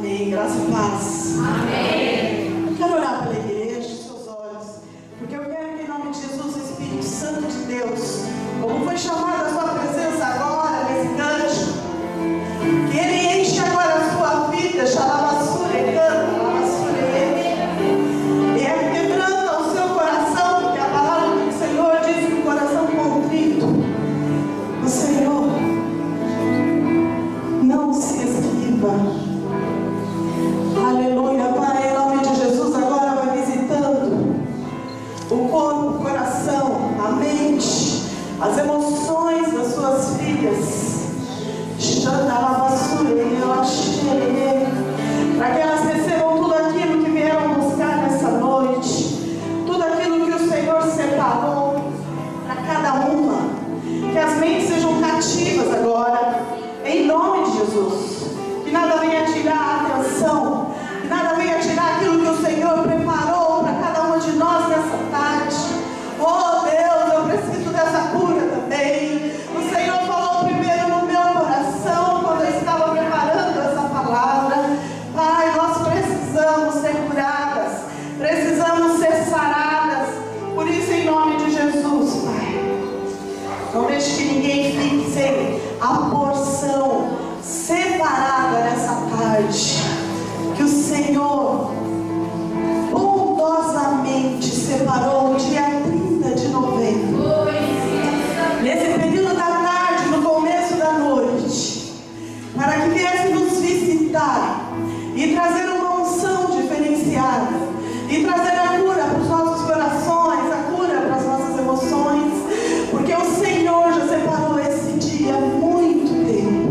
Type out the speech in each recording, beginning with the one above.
Amém. Graça e paz. Amém. Eu quero orar pela igreja, seus olhos, porque eu quero que em nome de Jesus, o Espírito Santo de Deus, como foi chamada a sua presença agora nesse cântico, que Ele enche agora a sua vida, xalavassura e canta, lavassura e quebranta o seu coração, porque a palavra do Senhor diz que o coração contrito, o Senhor não se esquiva. Aleluia, Pai, em nome de Jesus, agora vai visitando o corpo, o coração, a mente, as emoções das suas filhas, para que elas recebam tudo aquilo que vieram buscar nessa noite, tudo aquilo que o Senhor separou para cada uma, que as mentes sejam cativas agora, em nome de Jesus, que nada venha tirar a atenção, que nada venha tirar aquilo que o Senhor preparou para cada uma de nós nessa tarde. Oh Deus, eu preciso dessa cura também. O Senhor falou primeiro no meu coração quando eu estava preparando essa palavra. Pai, nós precisamos ser curadas, precisamos ser saradas. Por isso, em nome de Jesus, Pai, não deixe que ninguém fique sem a porção separada nessa tarde, que o Senhor bondosamente separou o dia 30 de novembro, nesse período da tarde, no começo da noite, para que viesse nos visitar e trazer uma unção diferenciada e trazer a cura para os nossos corações, a cura para as nossas emoções, porque o Senhor já separou esse dia há muito tempo.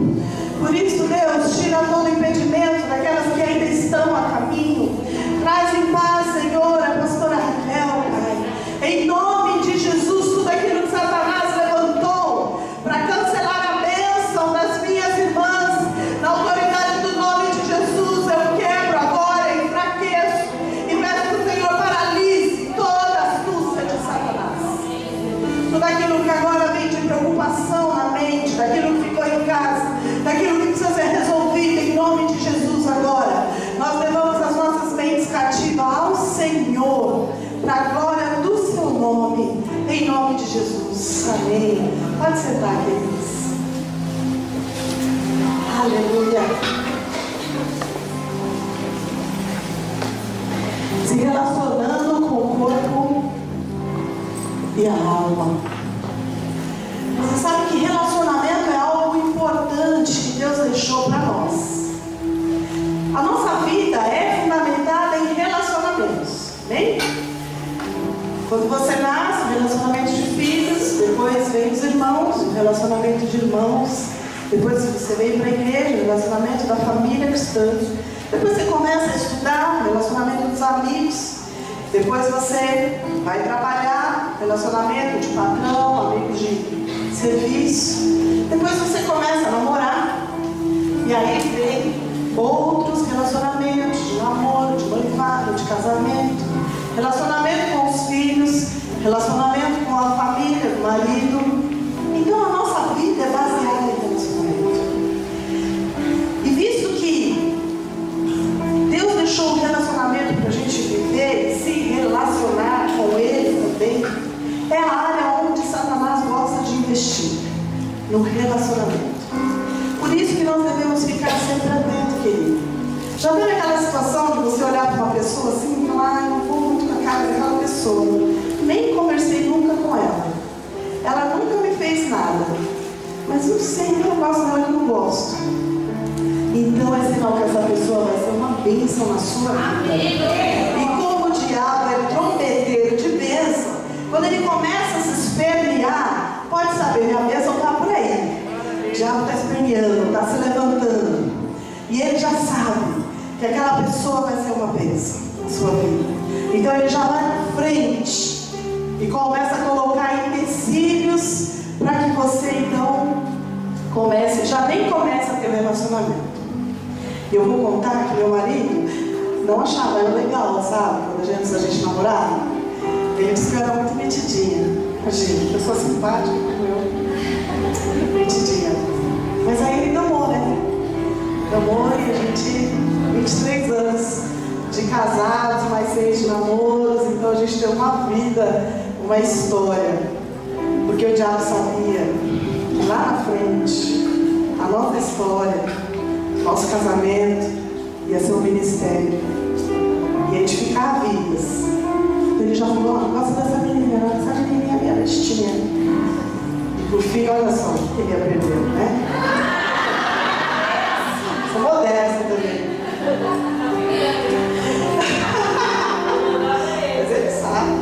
Por isso, Deus, tira todo impedimento daquelas que ainda estão a caminho. Traz em paz, Senhor, a pastora Raquel, Pai. Em nome de Jesus, tudo aquilo que Satanás levantou para cancelar a bênção das minhas irmãs, na autoridade do nome de Jesus, eu quebro agora, enfraqueço e peço que o Senhor paralise toda a astúcia de Satanás. Tudo aquilo que agora vem de preocupação na mente, daquilo que ficou em casa, daquilo que precisa ser resolvido, em nome de Jesus agora, nós levamos as nossas mentes cativas ao Senhor, para a glória do seu nome, em nome de Jesus. Amém. Pode sentar, queridos. Aleluia. Se relacionando com o corpo e a alma. Você sabe que relacionamento é algo importante que Deus deixou para nós. A nossa vida é fundamentada em relacionamentos, bem? Quando você nasce, relacionamento de filhos, depois vem os irmãos, o relacionamento de irmãos, depois você vem para a igreja, o relacionamento da família cristã, depois você começa a estudar, relacionamento dos amigos, depois você vai trabalhar, relacionamento de patrão, amigo de serviço, depois você começa a namorar, e aí vem outros relacionamentos de namoro, de noivado, de casamento, relacionamento com os filhos, relacionamento com a família, do marido. Então a nossa vida é baseada em relacionamento. E visto que Deus deixou o relacionamento para a gente viver e se relacionar com Ele também, é a área onde Satanás gosta de investir, no relacionamento. Por isso que nós devemos ficar sempre atentos, querido. Já viu aquela situação de você olhar para uma pessoa assim e falar, eu não vou muito com a cara daquela pessoa, nem conversei nunca com ela, ela nunca me fez nada, mas não sei, eu gosto dela, eu não gosto. Então é sinal que essa pessoa vai ser uma bênção na sua vida. E como o diabo é trombeteiro de bênção, quando ele começa a se espernear, pode saber, minha bênção está por aí. O diabo está esperneando, está se levantando. E ele já sabe que aquela pessoa vai ser uma bênção na sua vida. Então ele já vai na frente e começa a colocar empecilhos para que você então já nem comece a ter um relacionamento. Eu vou contar que meu marido não achava eu legal, sabe? Quando a gente namorava, ele disse que eu era muito metidinha. Imagina, pessoa simpática como eu, metidinha. Mas aí ele namorou, né? amor, e a gente, 23 anos de casados, mais 6 de namoros, então a gente tem uma vida, uma história. Porque o diabo sabia que lá na frente, a nossa história, nosso casamento, ia ser um ministério, ia edificar vidas. Ele já falou: gosta dessa menina, essa menininha minha bestinha. E por fim, olha só o que ele aprendeu, né? Sou modesta também. Mas ele sabe.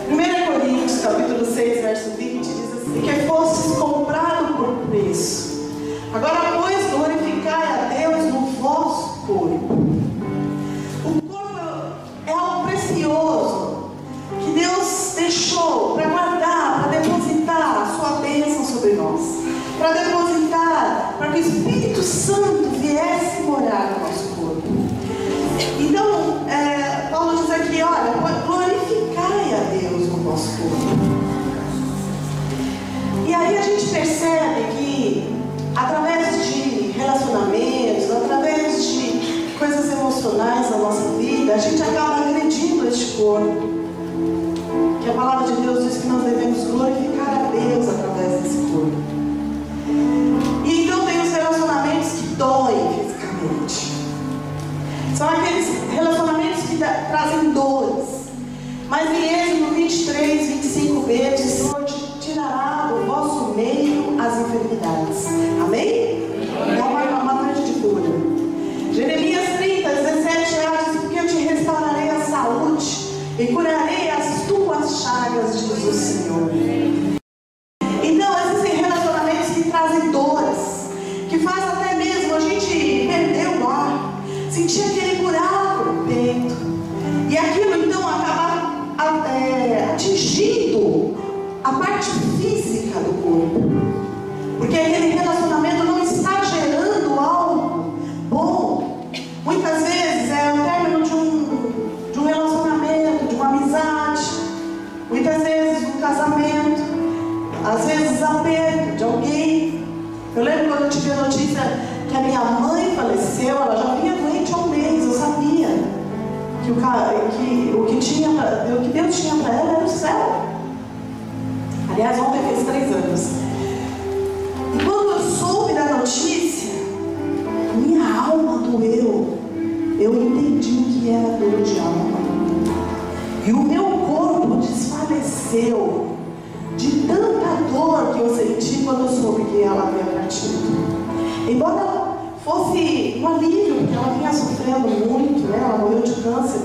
1 Coríntios, capítulo 6, verso 20, diz assim: que fostes comprado por preço. Agora, pois, glorificai a Deus no vosso corpo. O corpo é algo precioso que Deus deixou para guardar, para depositar a sua bênção sobre nós, para depositar, para que o Espírito Santo viesse morar no nosso corpo. Então, Paulo diz aqui: olha, glorificai a Deus no vosso corpo. E aí a gente percebe que, através de relacionamentos, através de coisas emocionais na nossa vida, a gente acaba agredindo este corpo. Que a palavra de Deus diz que nós devemos glorificar a Deus através desse corpo. E então tem os relacionamentos que doem fisicamente. São aqueles relacionamentos que trazem dores. Mas em Êxodo 23, 25b diz: o Senhor tirará do vosso meio as enfermidades. Amém? É uma noite de cura. Jeremias 30, 17 diz: porque eu te restaurarei a saúde e curarei as tuas chagas, diz o Senhor. Então existem relacionamentos que trazem dores, que faz até mesmo a gente perder o ar, sentir aquele buraco no peito, e aquilo então acaba atingindo a parte física do corpo, porque aquele relacionamento não está gerando algo bom. Muitas vezes é o término de um relacionamento, de uma amizade, muitas vezes um casamento, às vezes a perda de alguém. Eu lembro quando eu tive a notícia que a minha mãe faleceu, ela já vinha doente há um mês. Eu sabia que o que Deus tinha para ela era o céu. Aliás, ontem fez 3 anos. E quando eu soube da notícia, minha alma doeu. Eu entendi o que era dor de alma. E o meu corpo desfaleceu de tanta dor que eu senti quando eu soube que ela havia partido. Embora fosse um alívio, porque ela vinha sofrendo muito, né? Ela morreu de câncer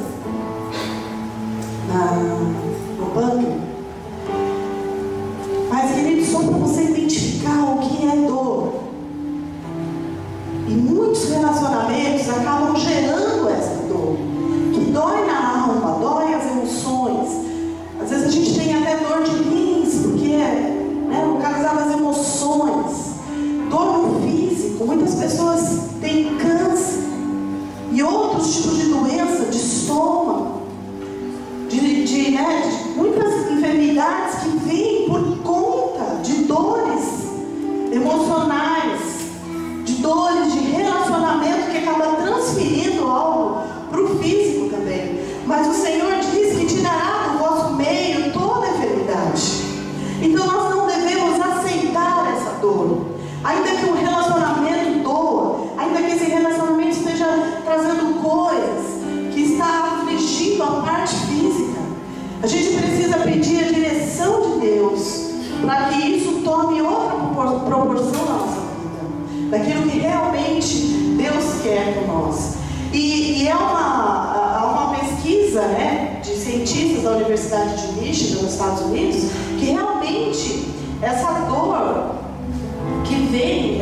no pâncreas. Mas, querido, só para você identificar o que é dor. E muitos relacionamentos acabam gerando essa dor, que dói na alma, dói as emoções. Às vezes a gente tem até dor de rins, porque é localizada as emoções. Dor no físico, muitas pessoas têm câncer e outros tipos de doença, de estômago, de muitas enfermidades que vêm por conta de dores emocionais, de dores de relacionamento que acaba transferindo algo para o físico também. Mas o Senhor diz que tirará do vosso meio toda enfermidade. Então nós não devemos aceitar essa dor. Ainda que um relacionamento doa, ainda que esse relacionamento esteja trazendo coisas que está afligindo a parte física, a gente precisa pedir a direção de Deus para que isso tome outra proporção na nossa vida, daquilo que realmente Deus quer com nós. E há uma pesquisa, de cientistas da Universidade de Michigan, nos Estados Unidos, que realmente essa dor que vem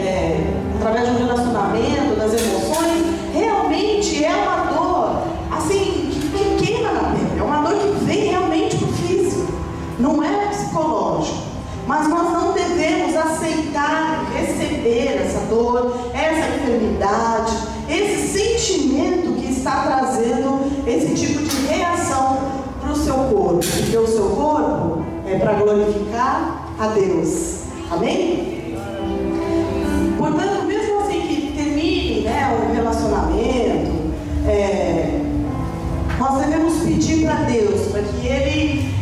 através de um relacionamento, das emoções, realmente é uma dor assim, que queima na pele, é uma dor que vem realmente para o físico, não é psicológico. Mas nós não devemos aceitar, receber essa dor, essa enfermidade, esse sentimento que está trazendo esse tipo de reação para o seu corpo, porque o seu corpo é para glorificar a Deus. Amém? Portanto, mesmo assim que um relacionamento, nós devemos pedir para Deus, para que Ele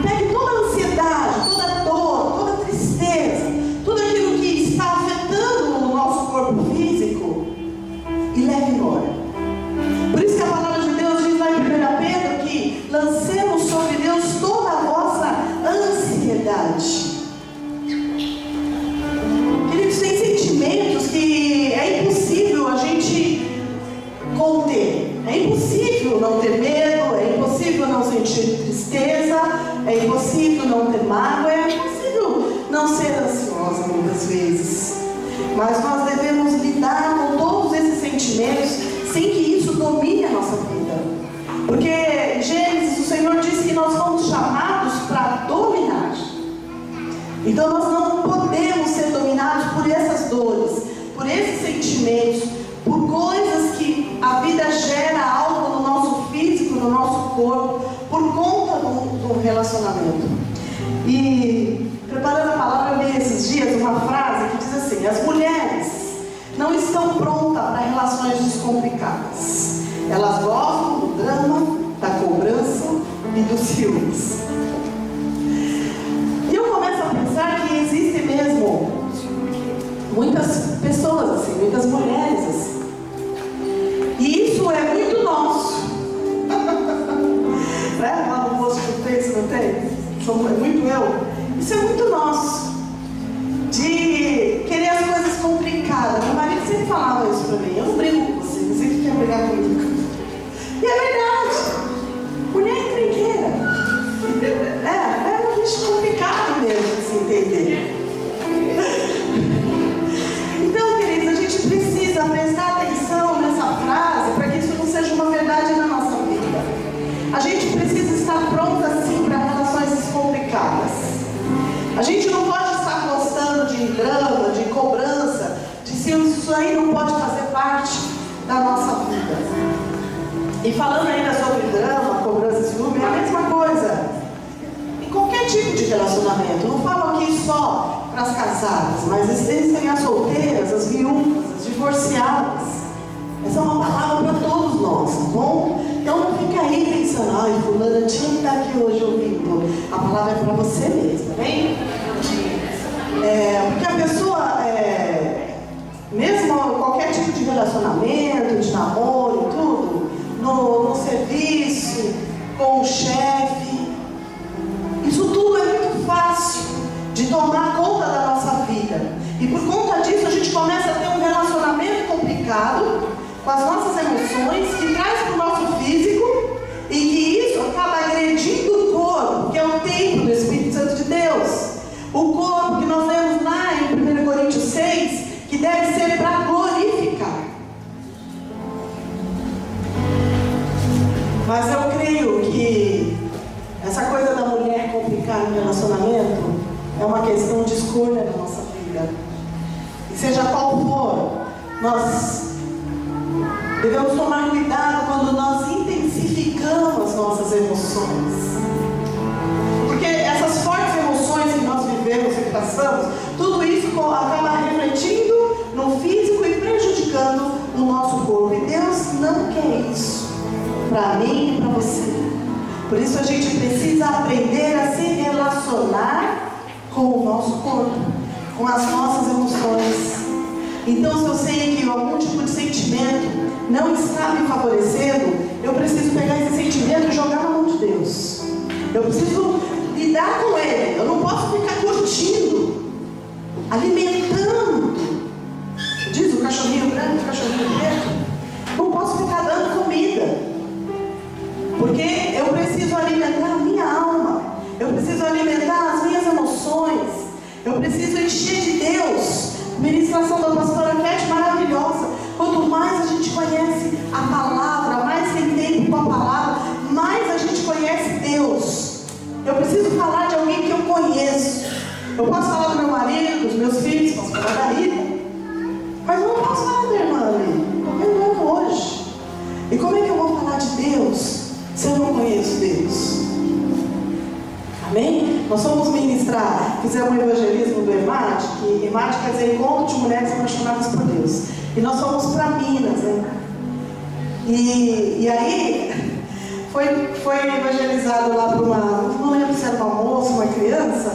pegue toda a ansiedade, toda a dor, toda a tristeza, tudo aquilo que está afetando o nosso corpo físico e leve embora. Por isso que a palavra de Deus diz lá em 1 Pedro que lancemos sobre Deus toda a vossa ansiedade. Queridos, tem sentimentos que é impossível a gente conter. É impossível não ter medo, é impossível não sentir tristeza, é impossível não ter mágoa, é impossível não ser ansiosa muitas vezes. Mas nós devemos lidar com todos esses sentimentos sem que isso domine a nossa vida. Porque em Gênesis o Senhor disse que nós fomos chamados para dominar. Então nós não podemos ser dominados por essas dores, por esses sentimentos, por coisas que a vida gera algo no nosso físico, no nosso corpo, por conta do relacionamento. E preparando a palavra, eu li esses dias uma frase que diz assim: as mulheres não estão prontas para relações descomplicadas. Elas gostam do drama, da cobrança e dos ciúmes. E eu começo a pensar que existem mesmo muitas pessoas assim, muitas mulheres assim. E isso é muito nosso. Né? Lá no posto que fez, não tem? É muito eu. Isso é muito nosso. De querer as coisas complicadas. Meu marido sempre falava isso pra mim: eu não brigo com você, você que quer brigar comigo. E é verdade. Mulher é encrenqueira. É um bicho complicado mesmo de se entender. Então, queridos, a gente precisa prestar atenção nessa frase para que isso não seja uma verdade na nossa vida. A gente precisa estar pronta sim para relações descomplicadas. A gente não pode estar gostando de drama, de cobrança, de ciúmes. Isso aí não pode fazer parte da nossa vida. E falando ainda sobre drama, cobrança e ciúme, é a mesma coisa. Em qualquer tipo de relacionamento. Não falo aqui só para as casadas, mas existem as solteiras, as viúvas, as divorciadas. Essa é uma palavra para todos nós, tá bom? Então não fica aí pensando: ai, fulana tinha que estar aqui hoje ouvindo. A palavra é para você mesmo, tá bem? Porque a pessoa, mesmo qualquer tipo de relacionamento, de namoro e tudo, no serviço, com o chefe, isso tudo é muito fácil de tomar conta da nossa vida. E por conta disso a gente começa a ter um relacionamento complicado com as nossas emoções, que traz para o nosso físico, e que isso acaba agredindo o corpo, que é o templo do Espírito Santo de Deus. O corpo que nós lemos lá em 1 Coríntios 6, que deve ser para glorificar. Mas eu creio que essa coisa da mulher complicar no relacionamento é uma questão de escolha na nossa vida. E seja qual for, nós devemos tomar cuidado quando nós intensificamos as nossas emoções. Porque essas fortes emoções que nós vivemos e passamos, tudo isso acaba refletindo no físico e prejudicando o nosso corpo. E Deus não quer isso para mim e para você. Por isso a gente precisa aprender a se relacionar com o nosso corpo, com as nossas emoções. Então, se eu sei que algum tipo de sentimento não está me favorecendo, eu preciso pegar esse sentimento e jogar na mão de Deus. Eu preciso lidar com ele. Eu não posso ficar curtindo, alimentando. Diz o cachorrinho branco, o cachorrinho preto. Não posso ficar dando comida, porque eu preciso alimentar a minha alma. Eu preciso alimentar as minhas emoções. Eu preciso encher de Deus. Ministração da pastora Cat maravilhosa. Quanto mais a gente conhece a palavra, mais tem tempo com a palavra, mais a gente conhece Deus. Eu preciso falar de alguém que eu conheço. Eu posso falar do meu marido, dos meus filhos, posso falar da Rita, mas eu não posso falar da irmã ali. Estou vendo hoje. E como é que eu vou falar de Deus se eu não conheço Deus? Amém? Nós fomos ministrar, fizemos um evangelismo do EMAD, que EMAD quer dizer Encontro de Mulheres Apaixonadas por Deus. E nós fomos para Minas, né? E aí foi evangelizado lá para uma, não lembro se era uma moça, uma criança,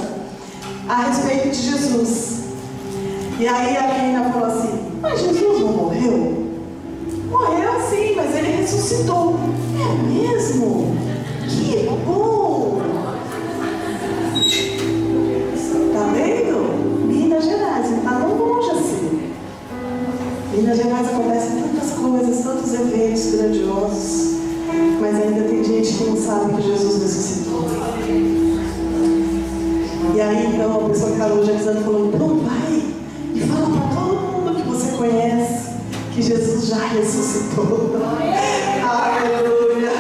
a respeito de Jesus. E aí a menina falou assim: mas Jesus não morreu? Morreu sim, mas ele ressuscitou. É mesmo? Que bom! Tá vendo? Minas Gerais, não está tão longe assim. Minas Gerais acontecem tantas coisas, tantos eventos grandiosos, mas ainda tem gente que não sabe que Jesus ressuscitou. E aí então a pessoa que estava evangelizando falou: então vai e fala para todo mundo que você conhece que Jesus já ressuscitou. Aleluia!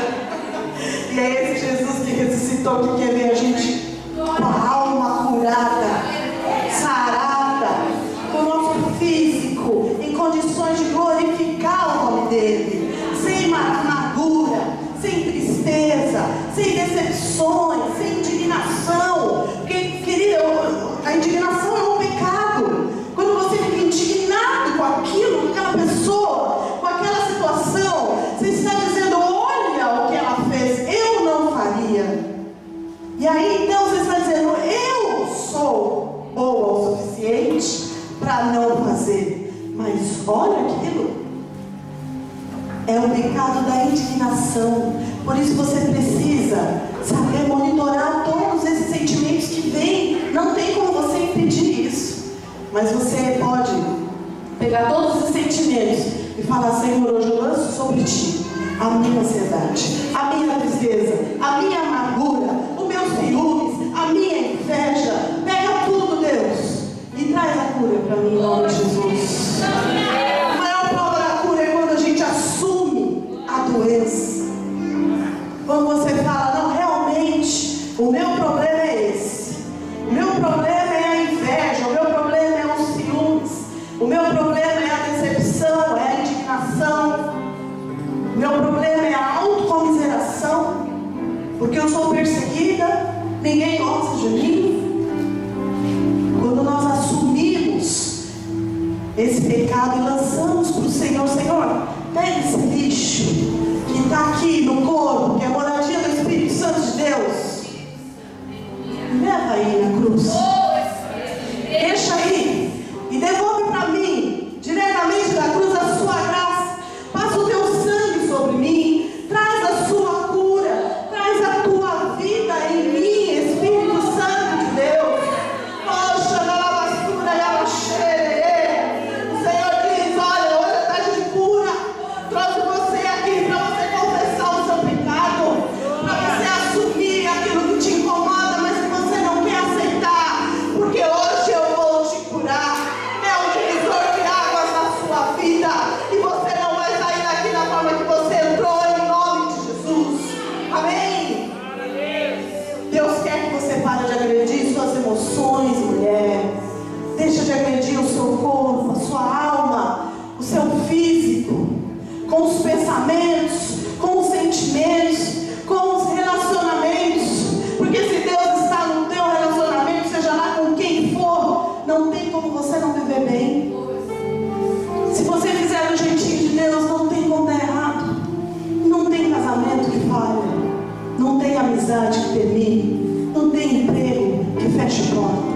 E é esse Jesus que ressuscitou que quer ver a gente com a alma curada, sarada, com o nosso físico em condições de glorificar o nome dele, sem amargura, sem tristeza, sem decepções, sem indignação. Porque, querida, a indignação é um pecado. Quando você fica indignado com aquilo, com aquela pessoa, com aquela situação, você está dizendo: olha o que ela fez, eu não faria. E aí então você está dizendo: eu sou boa o suficiente para não fazer. Mas olha aquilo. É o pecado da indignação. Por isso você precisa saber monitorar todos esses sentimentos que vêm. Não tem como você impedir isso. Mas você pode pegar todos os sentimentos e falar: Senhor, hoje eu lanço sobre ti a minha ansiedade, a minha tristeza, a minha amargura, o meu ciúmes, a minha inveja. Pega tudo, Deus, e traz a cura para mim, em nome de Jesus. A maior prova da cura é quando a gente assume a doença. Quando você fala: não, realmente, o meu problema é esse. O meu problema é a inveja, o meu problema é os ciúmes, o meu problema é a decepção, é a indignação, o meu problema é a autocomiseração, porque eu sou perseguida, ninguém gosta de mim. Quando nós assumimos esse pecado e lançamos para o Senhor: Senhor, pega esse lixo que está aqui no corpo, que é a moradia do Espírito Santo de Deus, leva aí na cruz, deixa aí e devolve para mim, diretamente da cruz, a sua graça. Passa o teu sangue sobre mim, traz a sua cura, traz a tua vida em mim, Espírito Santo de Deus. Poxa, na bastura e a o Senhor diz: olha, hoje é tarde de cura. Trouxe você aqui para você confessar o seu pecado, para você assumir aquilo que te incomoda, mas que você não quer aceitar, porque hoje eu vou te curar. É um divisor de águas na sua vida, e você não vai sair daqui da forma que você entrou, em nome de Jesus. Amém? Deus quer que você pare de agredir suas emoções, mulher. Deixa de agredir o seu corpo, a sua alma, o seu físico, com os pensamentos, com os sentimentos, com os relacionamentos. Porque se Deus está no teu relacionamento, seja lá com quem for, não tem como você não viver bem. Se você fizer do jeitinho de Deus, não tem como dar errado. Não tem casamento que falha, não tem amizade que termine, não tem emprego que feche porta,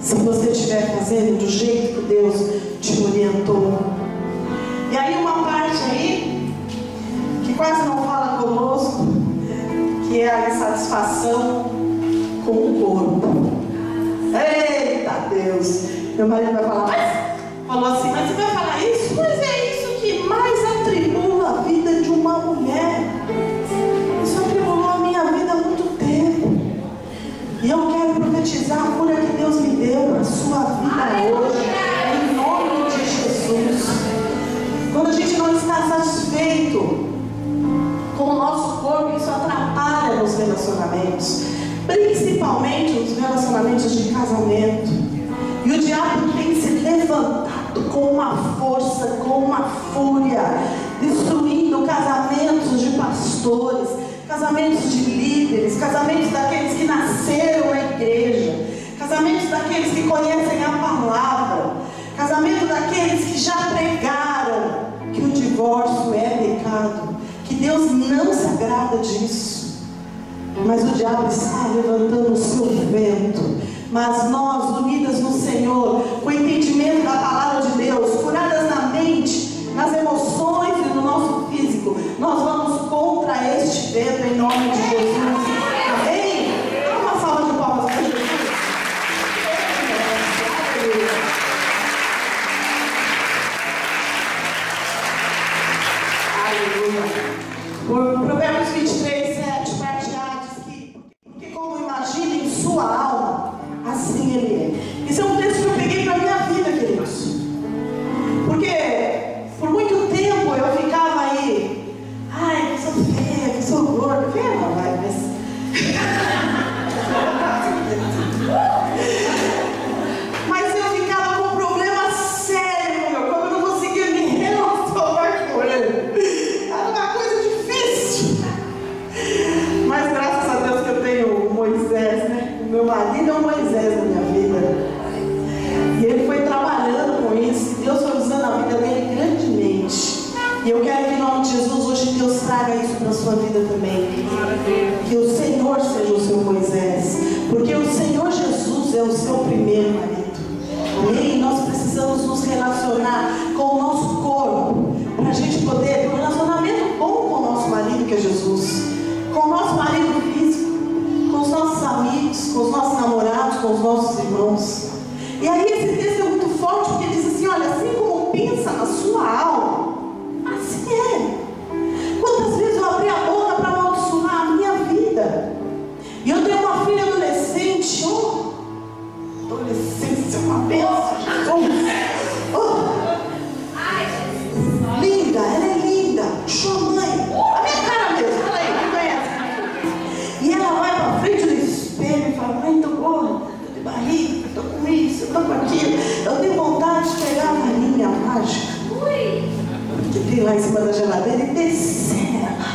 se você estiver fazendo do jeito que Deus te orientou. E aí uma parte aí que quase não fala conosco, que é a insatisfação com o corpo. Eita Deus! Meu marido vai falar: mas falou assim: mas você vai falar isso? Mas é isso que mais atribula a vida de uma mulher. Isso atribulou a minha vida há muito tempo. E eu quero profetizar a cura que Deus me deu para a sua vida hoje, em nome de Jesus. Quando a gente não está satisfeito com o nosso corpo, isso atrapalha nos relacionamentos, principalmente nos relacionamentos de casamento. E o diabo tem se levantado com uma força, com uma fúria, destruindo casamentos de pastores, casamentos de líderes, casamentos daqueles que nasceram na igreja, casamentos daqueles que conhecem a palavra, casamento daqueles que já pregaram que o divórcio é pecado, que Deus não se agrada disso. Mas o diabo está levantando o seu vento. Mas nós, unidas no Senhor, com o entendimento da palavra de Deus, curadas na mente, nas emoções e no nosso físico, nós vamos contra este vento em nome de Jesus. Amém? Dá uma salva de palmas para Jesus. Aleluia. Provérbios 23, 7, parte A, diz que: porque como imagina em sua alma, assim ele é. Esse é um texto que eu peguei para a minha vida, queridos. Porque por muito tempo eu ficava aí, ai, eu sou feia, eu sou gorda. Feia não, vai, mas... mas eu ficava com um problema sério, meu, como eu não conseguia me relacionar com ele. Era uma coisa difícil. Mas graças a Deus que eu tenho o Moisés, né? O meu marido é o Moisés na minha vida. E ele foi trabalhando com isso. E Deus foi usando a vida dele grandemente. E eu quero que em nome de Jesus hoje Deus traga isso para a sua vida também. Que o Senhor seja o seu Moisés. Porque o Senhor Jesus é o seu primeiro marido. Amém? Nós precisamos nos relacionar com o nosso corpo. Para a gente poder ter um relacionamento bom com o nosso marido, que é Jesus. Com o nosso marido físico. Com os nossos amigos. Com os nossos namorados. Com os nossos irmãos. E aí esse texto é muito forte, porque diz assim: olha, assim como pensa na sua alma, assim é. Quantas vezes eu abri a boca para amaldiçoar a minha vida? E eu tenho uma filha adolescente. Adolescência é uma bênção. Linda, ela é linda. Sua mãe, a minha cara mesmo, fala aí, me conhece. E ela vai para frente do espelho e fala: mãe, tô gorda, tô de barriga, tô com isso, tô com aquilo. Eu tenho vontade de pegar a varinha mágica que tem lá em cima da geladeira e descer ela.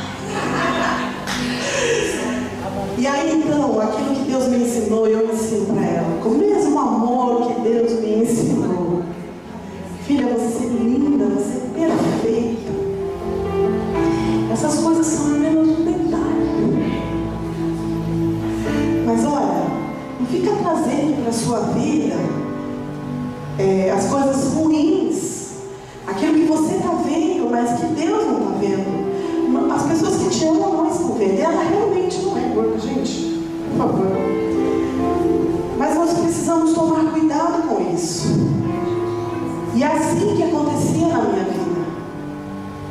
E aí então, aquilo que Deus me ensinou, eu ensino para ela, com o mesmo amor que Deus me ensinou. Filha, você é linda, você é perfeita. Essas coisas são apenas um detalhe. Mas olha, não fica trazendo para a sua vida as coisas ruins, aquilo que você está vendo, mas que Deus não está vendo. As pessoas que te amam não estão vendo. Ela realmente não é gorda, gente, por favor. Mas nós precisamos tomar cuidado com isso. E é assim que acontecia na minha vida.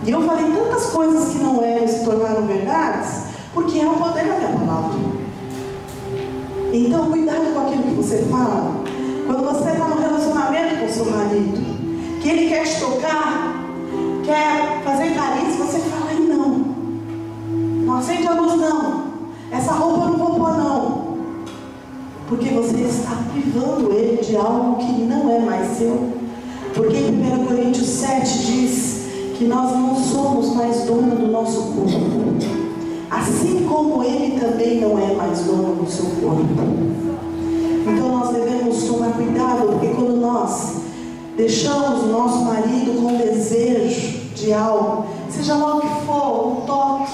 E eu falei tantas coisas que não eram e se tornaram verdades, porque é o poder da minha palavra. Então cuidado com aquilo que você fala. Quando você está no relacionamento com o seu marido, que ele quer te tocar, quer fazer carícia, você fala: ai, não, não acende a luz não, essa roupa eu não vou pôr não. Porque você está privando ele de algo que não é mais seu. Porque em 1 Coríntios 7 diz que nós não somos mais dono do nosso corpo, assim como ele também não é mais dono do seu corpo. Então nós devemos tomar cuidado, porque quando nós deixamos o nosso marido com desejo de algo, seja lá o que for, um toque,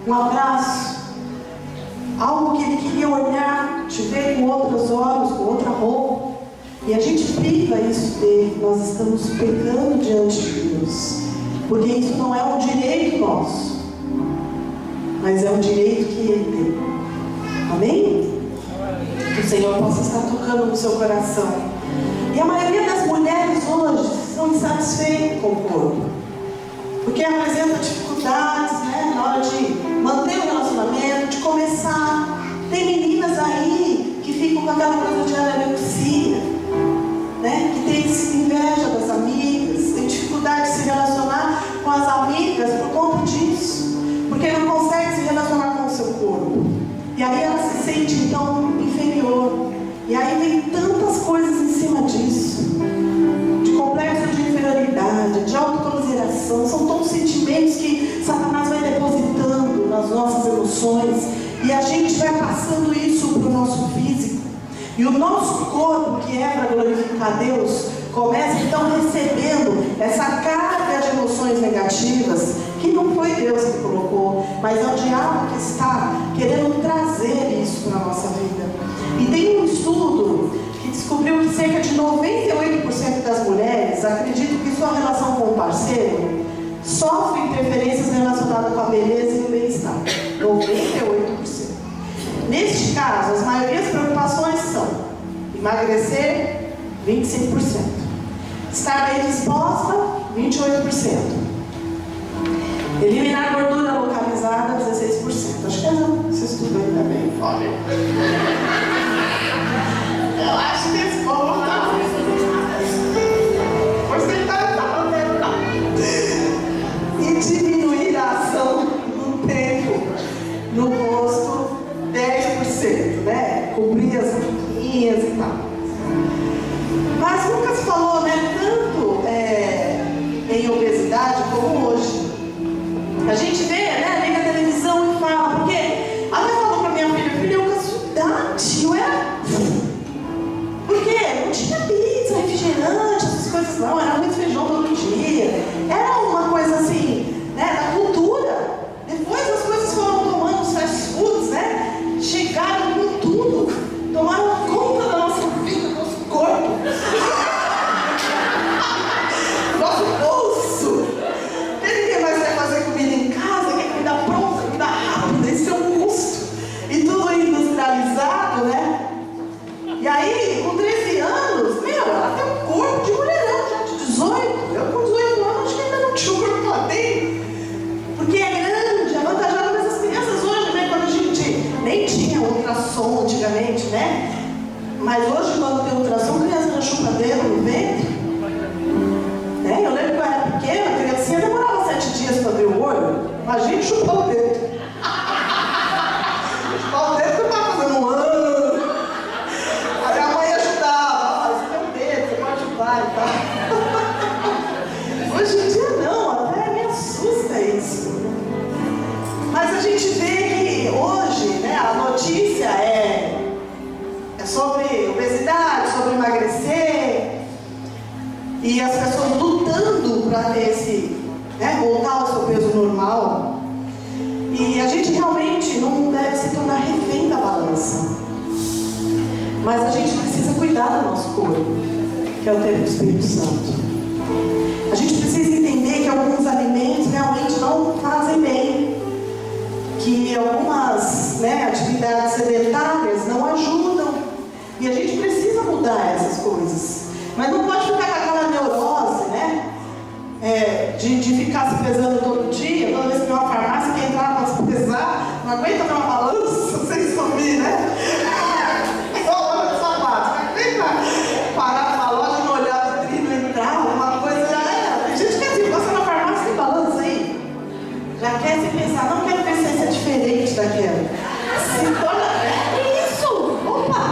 um abraço, algo que ele queria olhar, te ver com outros olhos, com outra roupa, e a gente priva isso dele, nós estamos pecando diante de Deus, porque isso não é um direito nosso, mas é um direito que ele tem. Amém? Que o Senhor possa estar tocando no seu coração. E a maioria das mulheres hoje são insatisfeitas com o corpo, porque apresenta dificuldades, né, na hora de manter o relacionamento, de começar. Tem meninas aí que ficam com aquela coisa de anorexia, né, que tem inveja das amigas, tem dificuldade de se relacionar com as amigas por conta disso, porque não consegue se relacionar com o seu corpo. E aí ela se sente então inferior. E aí vem tantas coisas em cima disso, de complexo de inferioridade, de autocomiseração. São todos sentimentos que Satanás vai depositando nas nossas emoções. emoções, e a gente vai passando isso para o nosso físico. E o nosso corpo, que é para glorificar Deus, começa então recebendo essa carga de emoções negativas, que não foi Deus que colocou, mas é o diabo que está querendo trazer isso para a nossa vida. E tem um estudo que descobriu que cerca de 98% das mulheres acreditam que sua relação com o parceiro sofre interferências relacionadas com a beleza e o bem-estar. 98%. Neste caso, as maiorias preocupações são emagrecer, 25%. Estar bem disposta, 28%. Eliminar gordura localizada, 16%. Acho que esse estudo aí também. Olha. Eu acho que esse povo está. Porcentagem está aumentando. E diminuir a ação do tempo no rosto, 10%, né? Cobrir as boquinhas e tal. Mas nunca se falou, né? Tanto em obesidade como hoje. A gente vê, né? Liga a televisão e fala, porque ela falou pra minha filha, eu com a sua idade, eu era. Por quê? Não tinha pizza, refrigerante, essas coisas não, era muito feijão todo dia. Era uma coisa assim, né? Da cultura. Depois as coisas foram tomando os fast foods, né? Chegaram com tudo, tomaram conta da nossa vida, do nosso corpo, do nosso bolso. Ninguém mais quer fazer comida em casa, quer comida pronta, comida rápida, esse é um custo. E tudo industrializado, né? E aí, com 13 anos, ela tem um corpo de mulherão já de 18. Eu com 18 anos, acho que ainda não tinha o corpo que ela tem. Porque é grande, é vantajosa, mas as crianças hoje, né, quando a gente nem tinha ultrassom antigamente, né? Mas hoje, quando tem ultrassom, a criança já chupa dedo no ventre. Né? Eu lembro que eu era pequena, a criancinha demorava 7 dias para abrir o olho. Imagina chupar o dedo. Chupar o dedo que eu estava fazendo um ano. Aí a mãe ajudava, você tem um dedo, você pode chupar e tal. Hoje em dia não, até me assusta isso. Mas a gente vê que hoje, né, a notícia é sobre obesidade, sobre emagrecer, e as pessoas lutando para ter esse, né, voltar ao seu peso normal. E a gente realmente não deve se tornar refém da balança. Mas a gente precisa cuidar do nosso corpo, que é o templo do Espírito Santo. A gente precisa entender que alguns alimentos realmente não fazem bem, que algumas, né, atividades sedentárias não ajudam, e a gente precisa mudar essas coisas. Mas não pode ficar com aquela neurose, né, de ficar se pesando todo dia. Toda vez que tem uma farmácia, quer entrar para se pesar, não aguenta ter uma balança sem subir, né? Igual hora de sapato, não aguenta parar numa loja, não olhar a vitrine, entrar, uma coisa já era. Tem gente que é assim, você na farmácia tem balança aí? Já quer se pensar, não quero ver se é diferente daquela. Se torna, isso! Opa!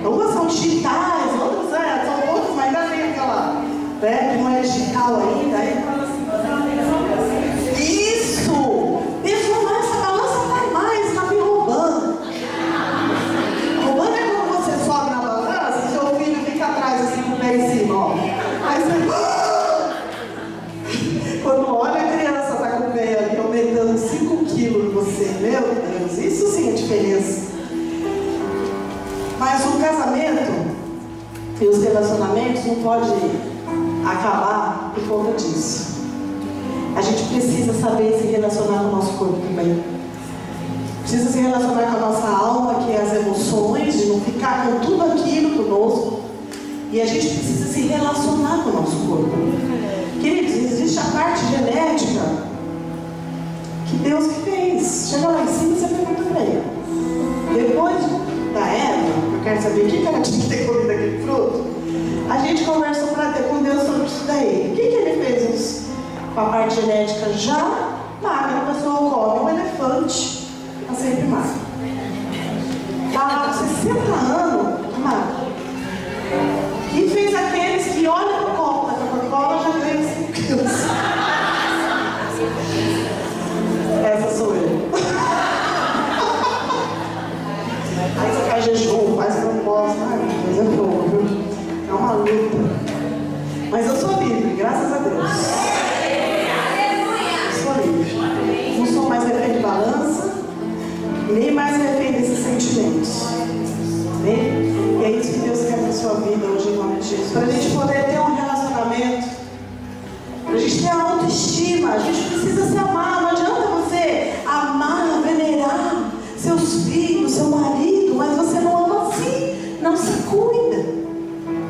Umas são digitais, outras são outras, mas ainda tem aquela, né, que não é digital ainda. Isso! Defumar essa balança tá mais, tá me roubando. Roubando é quando você sobe na balança e seu filho fica atrás assim com o pé em cima, ó. Aí você. Quando olha, a criança tá com o pé ali aumentando 5 quilos em você. Meu Deus, isso sim é diferença. Mas o casamento e os relacionamentos não podem acabar por conta disso. A gente precisa saber se relacionar com o nosso corpo também. Precisa se relacionar com a nossa alma, que é as emoções, de não ficar com tudo aquilo conosco. E a gente precisa se relacionar com o nosso corpo. Queridos, existe a parte genética que Deus que fez. Chega lá em cima e você pergunta para ele. Depois da Eva, eu quero saber o que ela tinha que ter comido aquele fruto. A gente conversou com Deus sobre isso daí. O que ele fez com a parte genética? Já magra, a pessoa come um elefante, está sempre magra. Está com 60 anos, magra. E fez aqueles que olham para o copo da Coca-Cola já ganham 5 quilos. Essa sou eu. vida hoje em nome de Jesus. Para a gente poder ter um relacionamento, para a gente ter autoestima, a gente precisa se amar. Não adianta você amar, venerar seus filhos, seu marido, mas você não ama assim, não se cuida,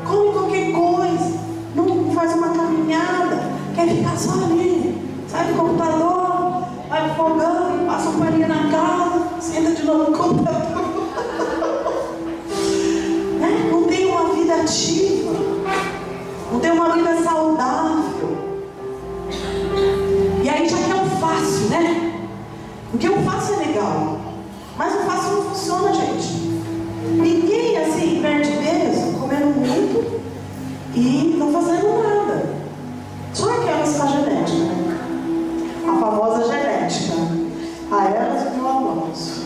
come qualquer coisa, não faz uma caminhada, quer ficar só ali, sai do computador, vai pro fogão, passa um paninho na casa, senta de novo no computador. Não tem uma vida ativa, não tem uma vida saudável. E aí já que é o fácil, né? Porque o fácil é legal, mas o fácil não funciona, gente. Ninguém assim perde peso comendo muito e não fazendo nada. Só aquelas com a genética, né? A famosa genética. A elas que não amamos.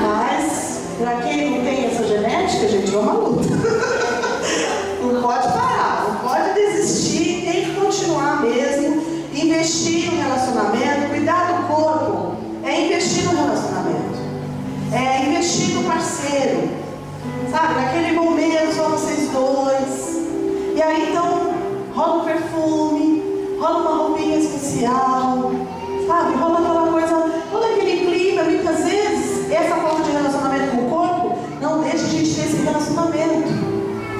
Mas, para quem não tem essa genética, gente, é uma luta. Não pode parar, não pode desistir, tem que continuar mesmo. Investir no relacionamento, cuidar do corpo, é investir no relacionamento. É investir no parceiro. Sabe, naquele momento só vocês dois. E aí então rola um perfume, rola uma roupinha especial, sabe? Rola aquela coisa, rola aquele clima. Muitas vezes essa falta de relacionamento com o corpo não deixa a gente ter esse relacionamento.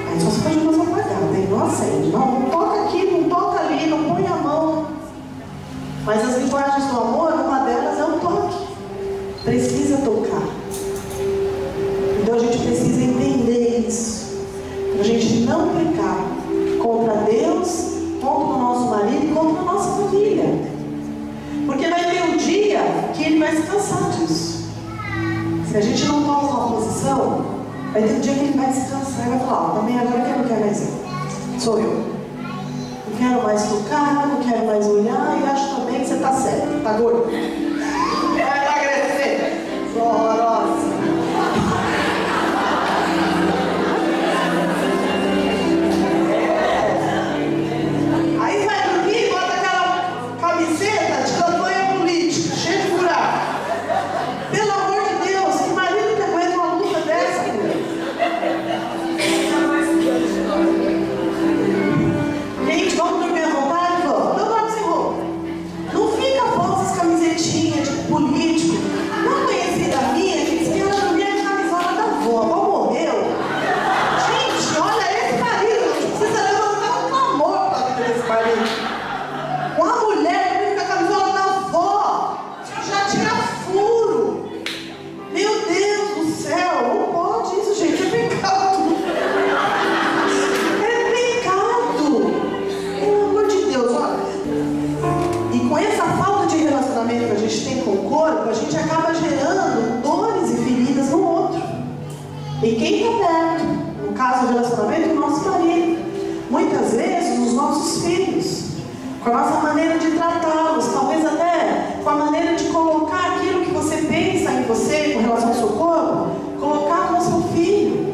Aí só se pode luz apagada, hein? Não acende, não toca aqui, não toca ali, não põe a mão. Mas as linguagens do amor, uma delas é o toque. Precisa tocar. Então a gente precisa entender isso, para a gente não pecar contra Deus, contra o nosso marido e contra a nossa família. Porque vai ter um dia que ele vai se cansar disso. Se a gente não toma uma posição, vai ter um dia que ele vai se cansar e vai falar: também agora quem não quer mais eu? Sou eu. Não quero mais tocar, não quero mais olhar, e acho também que você está certo, está gordo. Vai emagrecer. Sou horrorosa. Aí vai dormir e bota aquela camiseta de campanha política, cheia de buraco. Pelo amor de Deus, que marido que aguenta uma luta dessa, gente, vamos dormir à vontade? Vamos. Então dorme sem roupa. Não fica pondo essas camisetinhas de político. Uma conhecida minha que disse que ela dormia de camisola da avó. A avó morreu. Gente, olha esse marido. Precisa levantar um clamor para a vida desse marido. Uma mulher dormia com a camisola da avó. Já tira furo. Meu Deus do céu. Não pode isso, gente. É pecado. Com essa falta de relacionamento que a gente tem com o corpo, a gente acaba gerando dores e feridas no outro. E quem está perto, no caso do relacionamento, o nosso marido. Muitas vezes, os nossos filhos, com a nossa maneira de tratá-los, talvez até com a maneira de colocar aquilo que você pensa em você, com relação ao seu corpo, colocar no seu filho.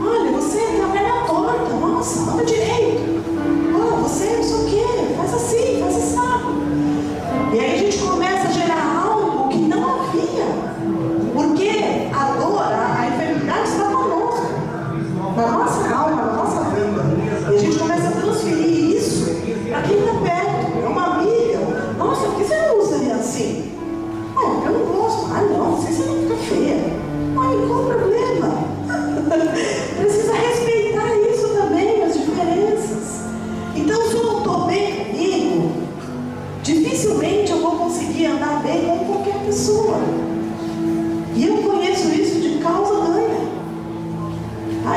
Olha, você tem a perna torta, nossa, anda direito. Olha, você não sei o quê, faz assim, faz assim. E aí a gente começa a gerar algo que não havia. Porque a dor, a enfermidade está conosco, na nossa alma, na nossa vida. E a gente começa a transferir isso para quem está perto. É uma amiga. Nossa, por que você não usa assim? Eu não gosto. Não, sei se você não fica feia. Qual o problema? Precisa respeitar isso também, as diferenças. Então, se eu não estou bem comigo, dificilmente eu vou conseguir andar bem com qualquer pessoa. E eu conheço isso de causa ganha.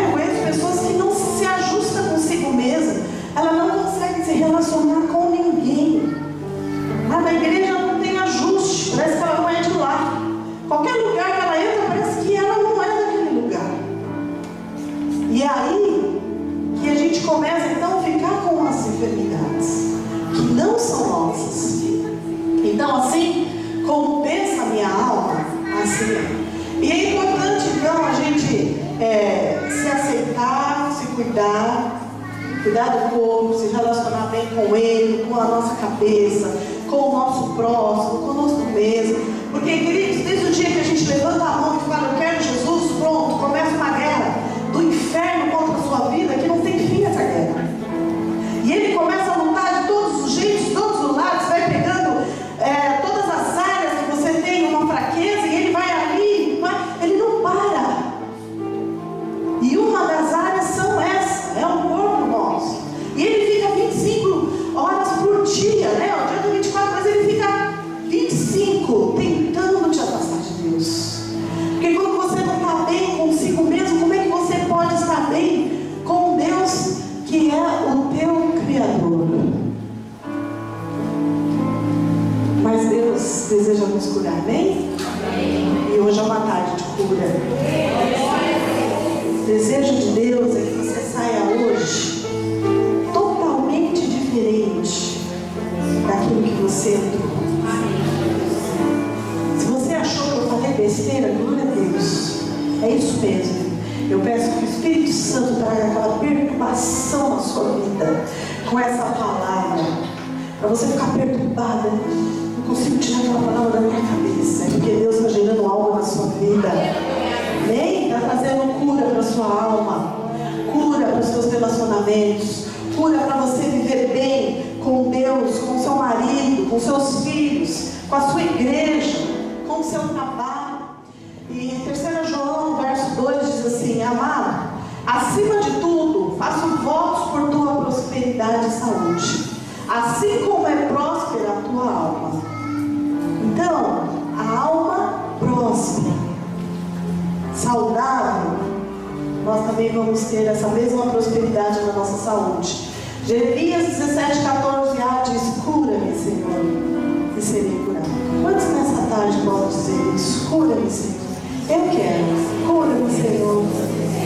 Eu conheço pessoas que não se ajustam consigo mesma. Ela não consegue se relacionar com ninguém. Na igreja não tem ajuste. Parece que ela não é de lá. Qualquer lugar que ela entra, parece que ela não é daquele lugar. E aí que a gente começa então a ficar com as enfermidades que não são nossas. Então, assim como pensa a minha alma, assim é. E é importante então a gente se aceitar, se cuidar do corpo, se relacionar bem com ele, com a nossa cabeça, com o nosso próximo, conosco mesmo. Porque, queridos, desde o dia que a gente levanta a mão e fala: eu quero Jesus, pronto, começa uma guerra do inferno contra a sua Amém? E hoje é uma tarde de cura. O desejo de Deus é que você saia hoje totalmente diferente daquilo que você entrou. Se você achou que eu falei besteira, glória a Deus. É isso mesmo. Eu peço que o Espírito Santo traga aquela perturbação na sua vida com essa palavra. Para você ficar perturbada. Não consigo tirar aquela palavra da minha cabeça. É porque Deus está gerando algo na sua vida. Amém? Está trazendo cura para a sua alma. Cura para os seus relacionamentos. Cura para você viver bem com Deus, com seu marido, com seus filhos, com a sua igreja, com o seu trabalho. E em 3 João, verso 2 diz assim: amado, acima de tudo, faço votos por tua prosperidade e saúde, assim como é próspera a tua alma. Então, a alma próspera, saudável, nós também vamos ter essa mesma prosperidade na nossa saúde. Jeremias 17:14a diz: cura-me, Senhor, e serei curado. Quantos nessa tarde podem dizer isso? Cura-me, Senhor. Eu quero, cura-me, Senhor,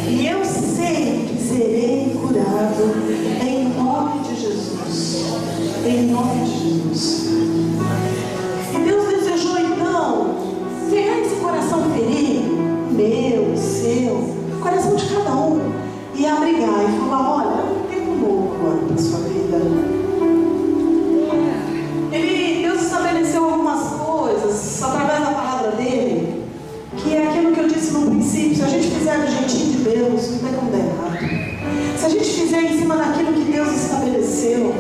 e eu sei que serei curado em nome de Jesus. Em nome de Jesus. E Deus desejou então pegar esse coração ferido, meu, seu, o coração de cada um, e abrigar e falar: olha, é um tempo novo agora para a sua vida. Deus estabeleceu algumas coisas através da palavra dele, que é aquilo que eu disse no princípio. Se a gente fizer do jeitinho de Deus, não tem como dar errado. Se a gente fizer em cima daquilo que Deus estabeleceu,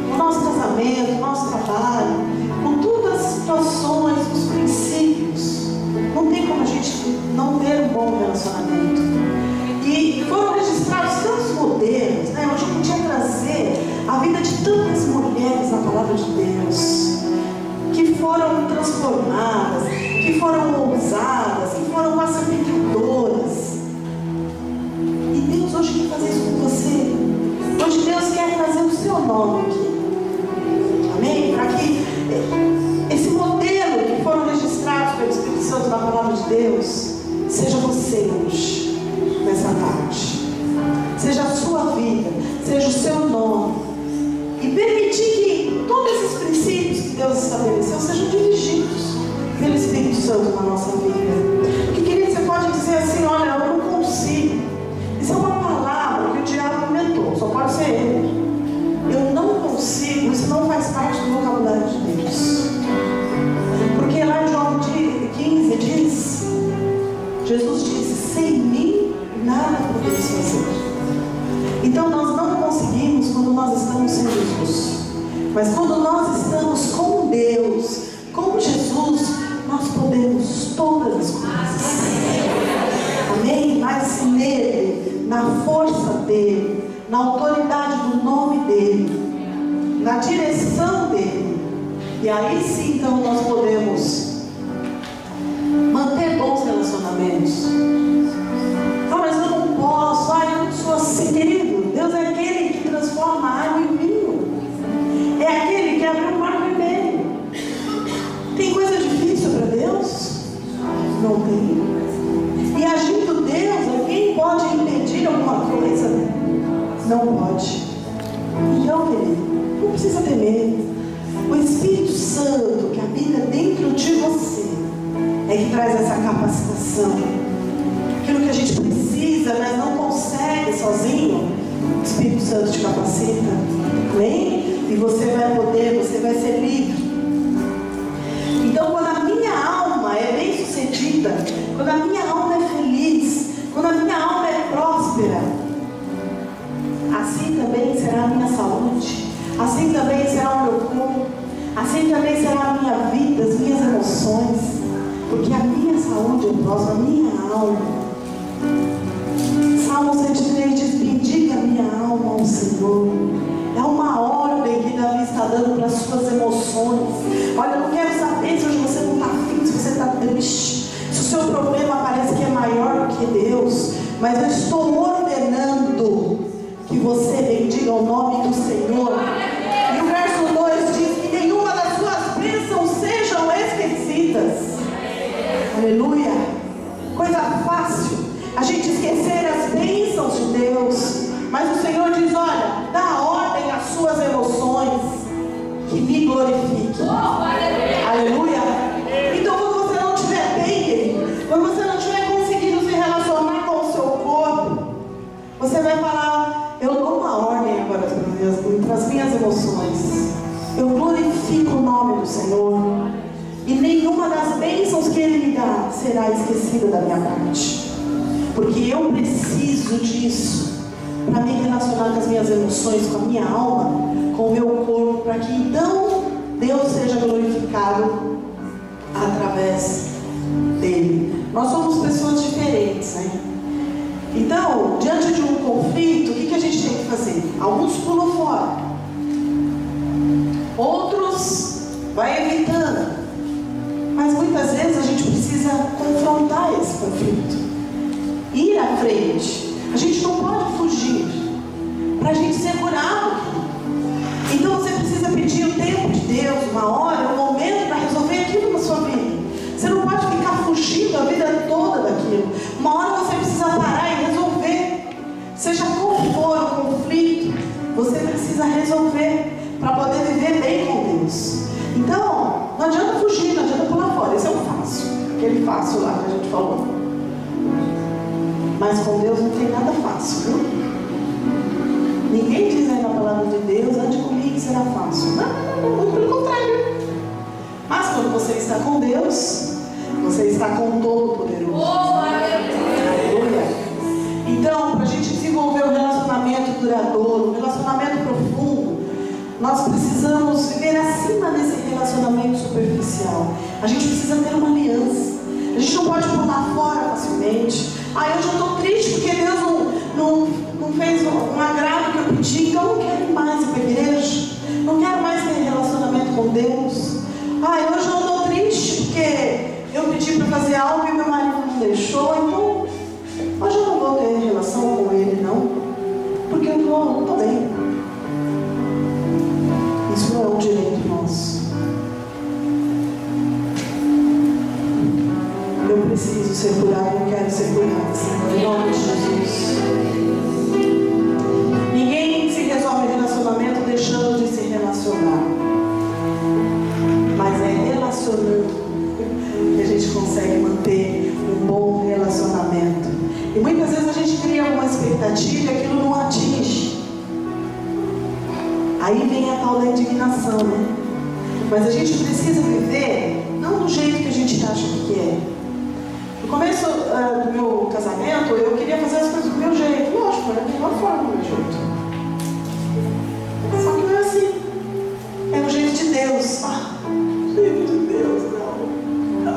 no nosso casamento, no nosso trabalho, com todas as situações, os princípios, não tem como a gente não ter um bom relacionamento. E foram registrados tantos modelos, né? Hoje eu podia trazer a vida de tantas mulheres na palavra de Deus, que foram transformadas, que foram ousadas, que foram pacificadoras. E Deus hoje quer fazer isso com você. Hoje Deus quer trazer o seu nome aqui. Amém? Para que esse modelo que foram registrados pelo Espírito Santo na palavra de Deus seja você hoje, nessa tarde. Seja a sua vida, seja o seu nome. E permitir que todos esses princípios que Deus estabeleceu sejam dirigidos pelo Espírito Santo na nossa vida. Porque, querido, você pode dizer assim: olha, eu não consigo. Isso é uma palavra que o diabo inventou, só pode ser ele. Eu não consigo, isso não faz parte do vocabulário de Deus. Porque lá em João 15 diz, Jesus disse: sem mim nada podemos fazer. Então nós não conseguimos quando nós estamos sem Jesus. Mas quando nós estamos com Deus, com Jesus, nós podemos todas as coisas. Amém? Mas nele, na força dele, na autoridade do nome dele, na direção dele. E aí sim, então, nós podemos manter bons relacionamentos. Ah, mas eu não posso. Ah, eu não sou assim, querido. Deus é aquele que transforma a água em vinho. É aquele que abre o mar vermelho. Tem coisa difícil para Deus? Não tem. E agindo Deus, alguém pode impedir alguma coisa? Não pode. Então, querido, não precisa ter medo. O Espírito Santo que habita dentro de você é que traz essa capacitação. Aquilo que a gente precisa, mas não consegue sozinho, o Espírito Santo te capacita. Amém? E você vai poder, você vai ser livre. Então, quando a minha alma é bem sucedida, quando a minha alma é feliz, quando a minha alma é próspera, assim também será a minha saúde, assim também será o meu corpo, assim também será a minha vida, as minhas emoções, porque a minha saúde é próspera, a minha alma. Salmo 103 diz: bendiga a minha alma ao Senhor. É uma ordem que Davi está dando para as suas emoções. Olha, eu não quero saber se hoje você não está afim, se você está triste, se o seu problema parece que é maior do que Deus, mas eu estou ordenando que você bendiga o nome do Senhor. E o verso 2 diz que nenhuma das suas bênçãos sejam esquecidas. Aleluia. Coisa fácil a gente esquecer as bênçãos de Deus. Mas o Senhor diz: olha, dá ordem às suas emoções, que me glorifique. Aleluia. Então, quando você não estiver bem, querido, quando você não estiver conseguindo se relacionar com o seu corpo, você vai falar: eu dou uma ordem agora para as minhas emoções. Eu glorifico o nome do Senhor. E nenhuma das bênçãos que Ele me dá será esquecida da minha parte. Porque eu preciso disso para me relacionar com as minhas emoções, com a minha alma, com o meu corpo, para que então Deus seja glorificado através dele. Nós somos pessoas diferentes, né? Então, diante de um conflito, o que a gente tem que fazer? Alguns pulam fora, outros vai evitando. Mas muitas vezes a gente precisa confrontar esse conflito, ir à frente. A gente não pode fugir para a gente ser curado. Então você precisa pedir o tempo de Deus, uma hora, um momento para resolver aquilo na sua vida. Você não pode ficar fugindo a vida toda daquilo. Uma hora você precisa parar e resolver. Seja qual for o conflito, você precisa resolver para poder viver bem com Deus. Então, não adianta fugir, não adianta pular fora. Esse é o fácil, aquele fácil lá que a gente falou. Mas com Deus não tem nada fácil, viu? Ninguém diz aí na palavra de Deus: ande comigo, será fácil. Não, muito pelo contrário. Mas quando você está com Deus, você está com o Todo-Poderoso. Aleluia. Então, para a gente desenvolver um relacionamento duradouro, um relacionamento profundo, nós precisamos viver acima desse relacionamento superficial. A gente precisa ter uma aliança. A gente não pode pular fora facilmente. Hoje eu estou triste porque Deus não fez um agrado que eu pedi, então eu não quero ir mais para a igreja. Não quero mais ter relacionamento com Deus. Hoje eu estou triste porque eu pedi para fazer algo e meu marido não deixou, então hoje eu não vou ter relação com ele, não. Porque eu não estou bem. Isso não é um direito nosso. Eu preciso ser curado, eu quero ser curado, Senhor, em nome de Jesus. Ninguém se resolve relacionamento deixando de se relacionar. Mas é relacionando que a gente consegue manter um bom relacionamento. E muitas vezes a gente cria uma expectativa e aquilo não atinge. Aí vem a tal da indignação, né? Mas a gente precisa viver não do jeito que a gente acha que é. No começo do meu casamento, eu queria fazer as coisas do meu jeito. Lógico, era a melhor forma do meu jeito. Só que não é assim. É o jeito de Deus. Jeito de Deus, não.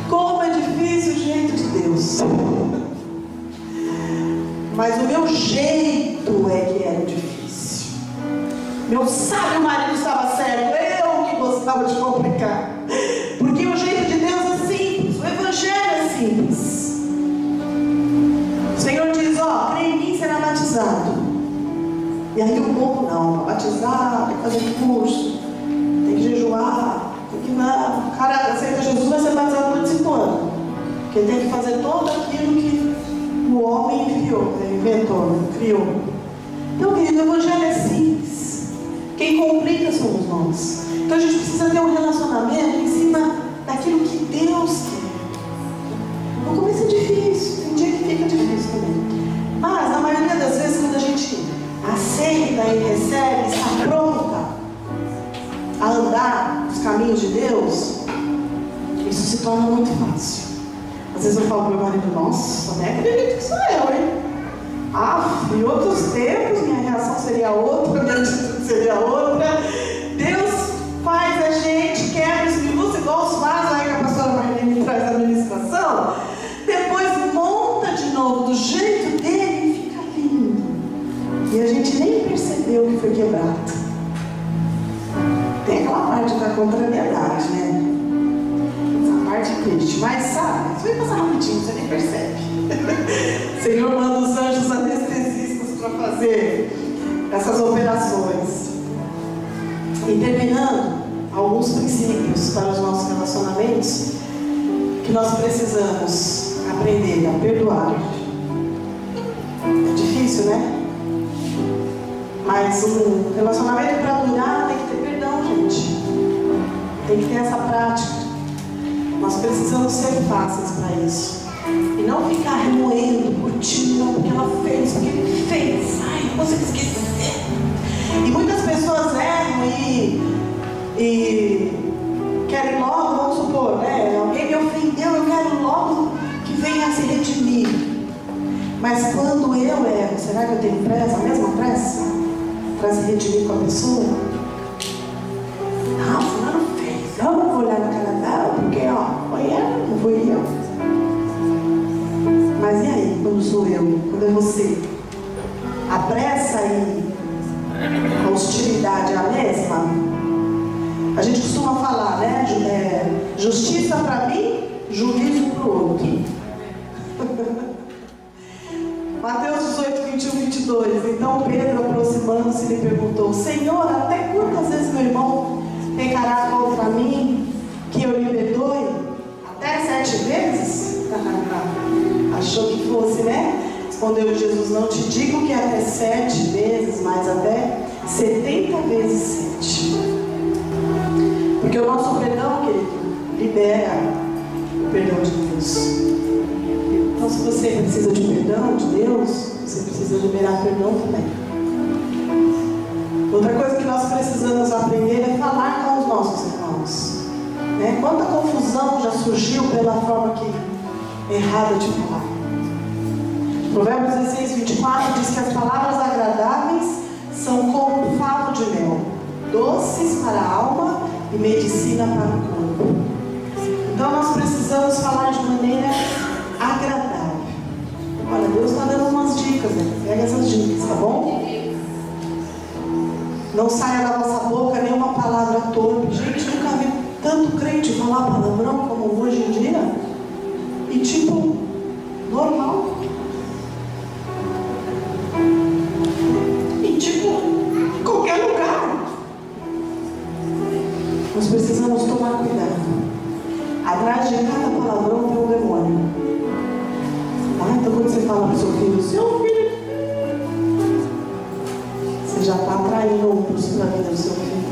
Como é difícil o jeito de Deus. Mas o meu jeito é que era difícil. Meu sábio marido estava certo. Eu que gostava de complicar. Porque o jeito de Deus é simples. O evangelho é simples. O Senhor diz: crê em mim, será batizado. E aí o povo não. Batizar, tem que fazer curso, tem que jejuar, tem que... O cara aceita Jesus, vai ser batizado participando. Porque tem que fazer tudo aquilo que o homem inventou, criou. Então, querido, o evangelho é simples. Quem complica somos nós. Então a gente precisa ter um relacionamento em cima daquilo que Deus quer. No começo é difícil, tem dia que fica difícil também. Mas na maioria das vezes, quando a gente aceita e recebe, está pronta a andar nos caminhos de Deus, isso se torna muito fácil. Às vezes eu falo para o meu marido: nossa, nem acredito que sou eu, hein? Em outros tempos minha reação seria outra, minha atitude seria outra. Deus faz a gente, quebra os minutos igual os vasos aí que a pastora Marlene traz da administração. Depois monta de novo do jeito dele e fica lindo. E a gente nem percebeu que foi quebrado. Tem aquela parte da contrariedade, né? Essa parte é triste, mas sabe, isso vai passar rapidinho, você nem percebe. O Senhor manda os anjos anestesistas para fazer essas operações. E terminando, alguns princípios para os nossos relacionamentos. que nós precisamos aprender a perdoar. É difícil, né? Mas um relacionamento para durar tem que ter perdão, gente. Tem que ter essa prática. Nós precisamos ser fáceis para isso. E não ficar remoendo, curtindo, não, porque ela fez, porque ele fez. Ai, não consigo esquecer. E muitas pessoas erram e querem logo, vamos supor, né? Alguém me ofendeu, eu quero logo que venha se redimir. Mas quando eu erro, será que eu tenho pressa, a mesma pressa, para se redimir com a pessoa? Não, fulano fez. Eu não vou olhar na cara dela, porque ó, foi ela, não foi eu. Mas e aí, quando sou eu? Quando é você? A pressa e a hostilidade é a mesma? A gente costuma falar, né? Justiça para mim, juízo para o outro. Mateus 18, 21, 22. Então Pedro, aproximando-se, lhe perguntou: Senhor, até quantas vezes meu irmão pecará contra mim, que eu lhe perdoe? Até 7 vezes? Achou que fosse, né? Respondeu Jesus: não te digo que até 7 vezes, mas até 70 vezes 7. Porque o nosso perdão, querido, libera o perdão de Deus. Então, se você precisa de perdão de Deus, você precisa liberar perdão também. Outra coisa que nós precisamos aprender é falar com os nossos irmãos, né? Quanta confusão já surgiu pela forma errada de falar. Provérbios 16, 24 diz que as palavras agradáveis são como um favo de mel, doces para a alma e medicina para o corpo. Então nós precisamos falar de maneira agradável. Olha, Deus está dando umas dicas, né? Pega essas dicas, tá bom? Não saia da nossa boca nenhuma palavra torpe. Gente, nunca vi tanto crente falar palavrão como hoje em dia. E tipo, normal. E tipo, em qualquer lugar. Nós precisamos tomar cuidado. Atrás de cada palavrão tem um demônio. Então quando você fala para o seu filho, você já está atraindo outros para a vida do seu filho.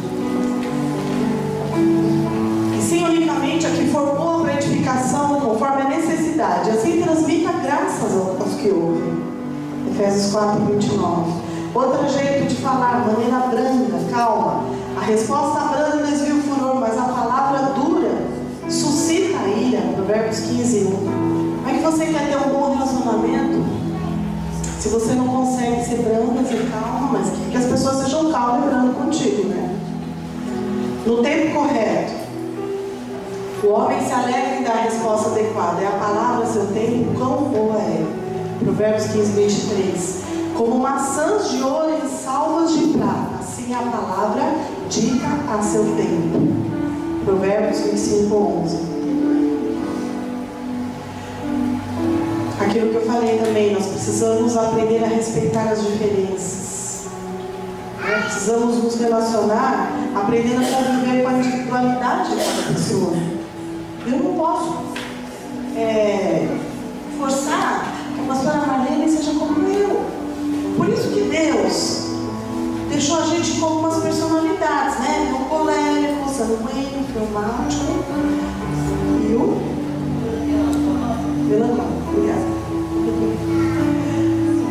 E sim, unicamente a que for boa para edificação, conforme a necessidade, assim transmita graças aos que ouvem. Efésios 4, 29. Outro jeito de falar, maneira branda, calma. A resposta branda desvia o furor, mas a palavra dura suscita a ira. Provérbios 15, 1. Como é que você quer ter um bom relacionamento se você não consegue ser branda, ser calma, mas que as pessoas sejam calmas e brandas contigo, né? No tempo correto, o homem se alegra em dar a resposta adequada. É a palavra a seu tempo, quão boa é. Provérbios 15, 23. Como maçãs de ouro em salvas de prata, assim a palavra dita a seu tempo. Provérbios 25, 11. Aquilo que eu falei também, nós precisamos aprender a respeitar as diferenças. Precisamos nos relacionar, aprendendo a conviver com a individualidade de cada pessoa. Eu não posso forçar que a pastora Marlene seja como eu. Por isso que Deus deixou a gente com algumas personalidades, né? O colérico, o sanguíneo, o fleumático e o melancólico. Obrigada.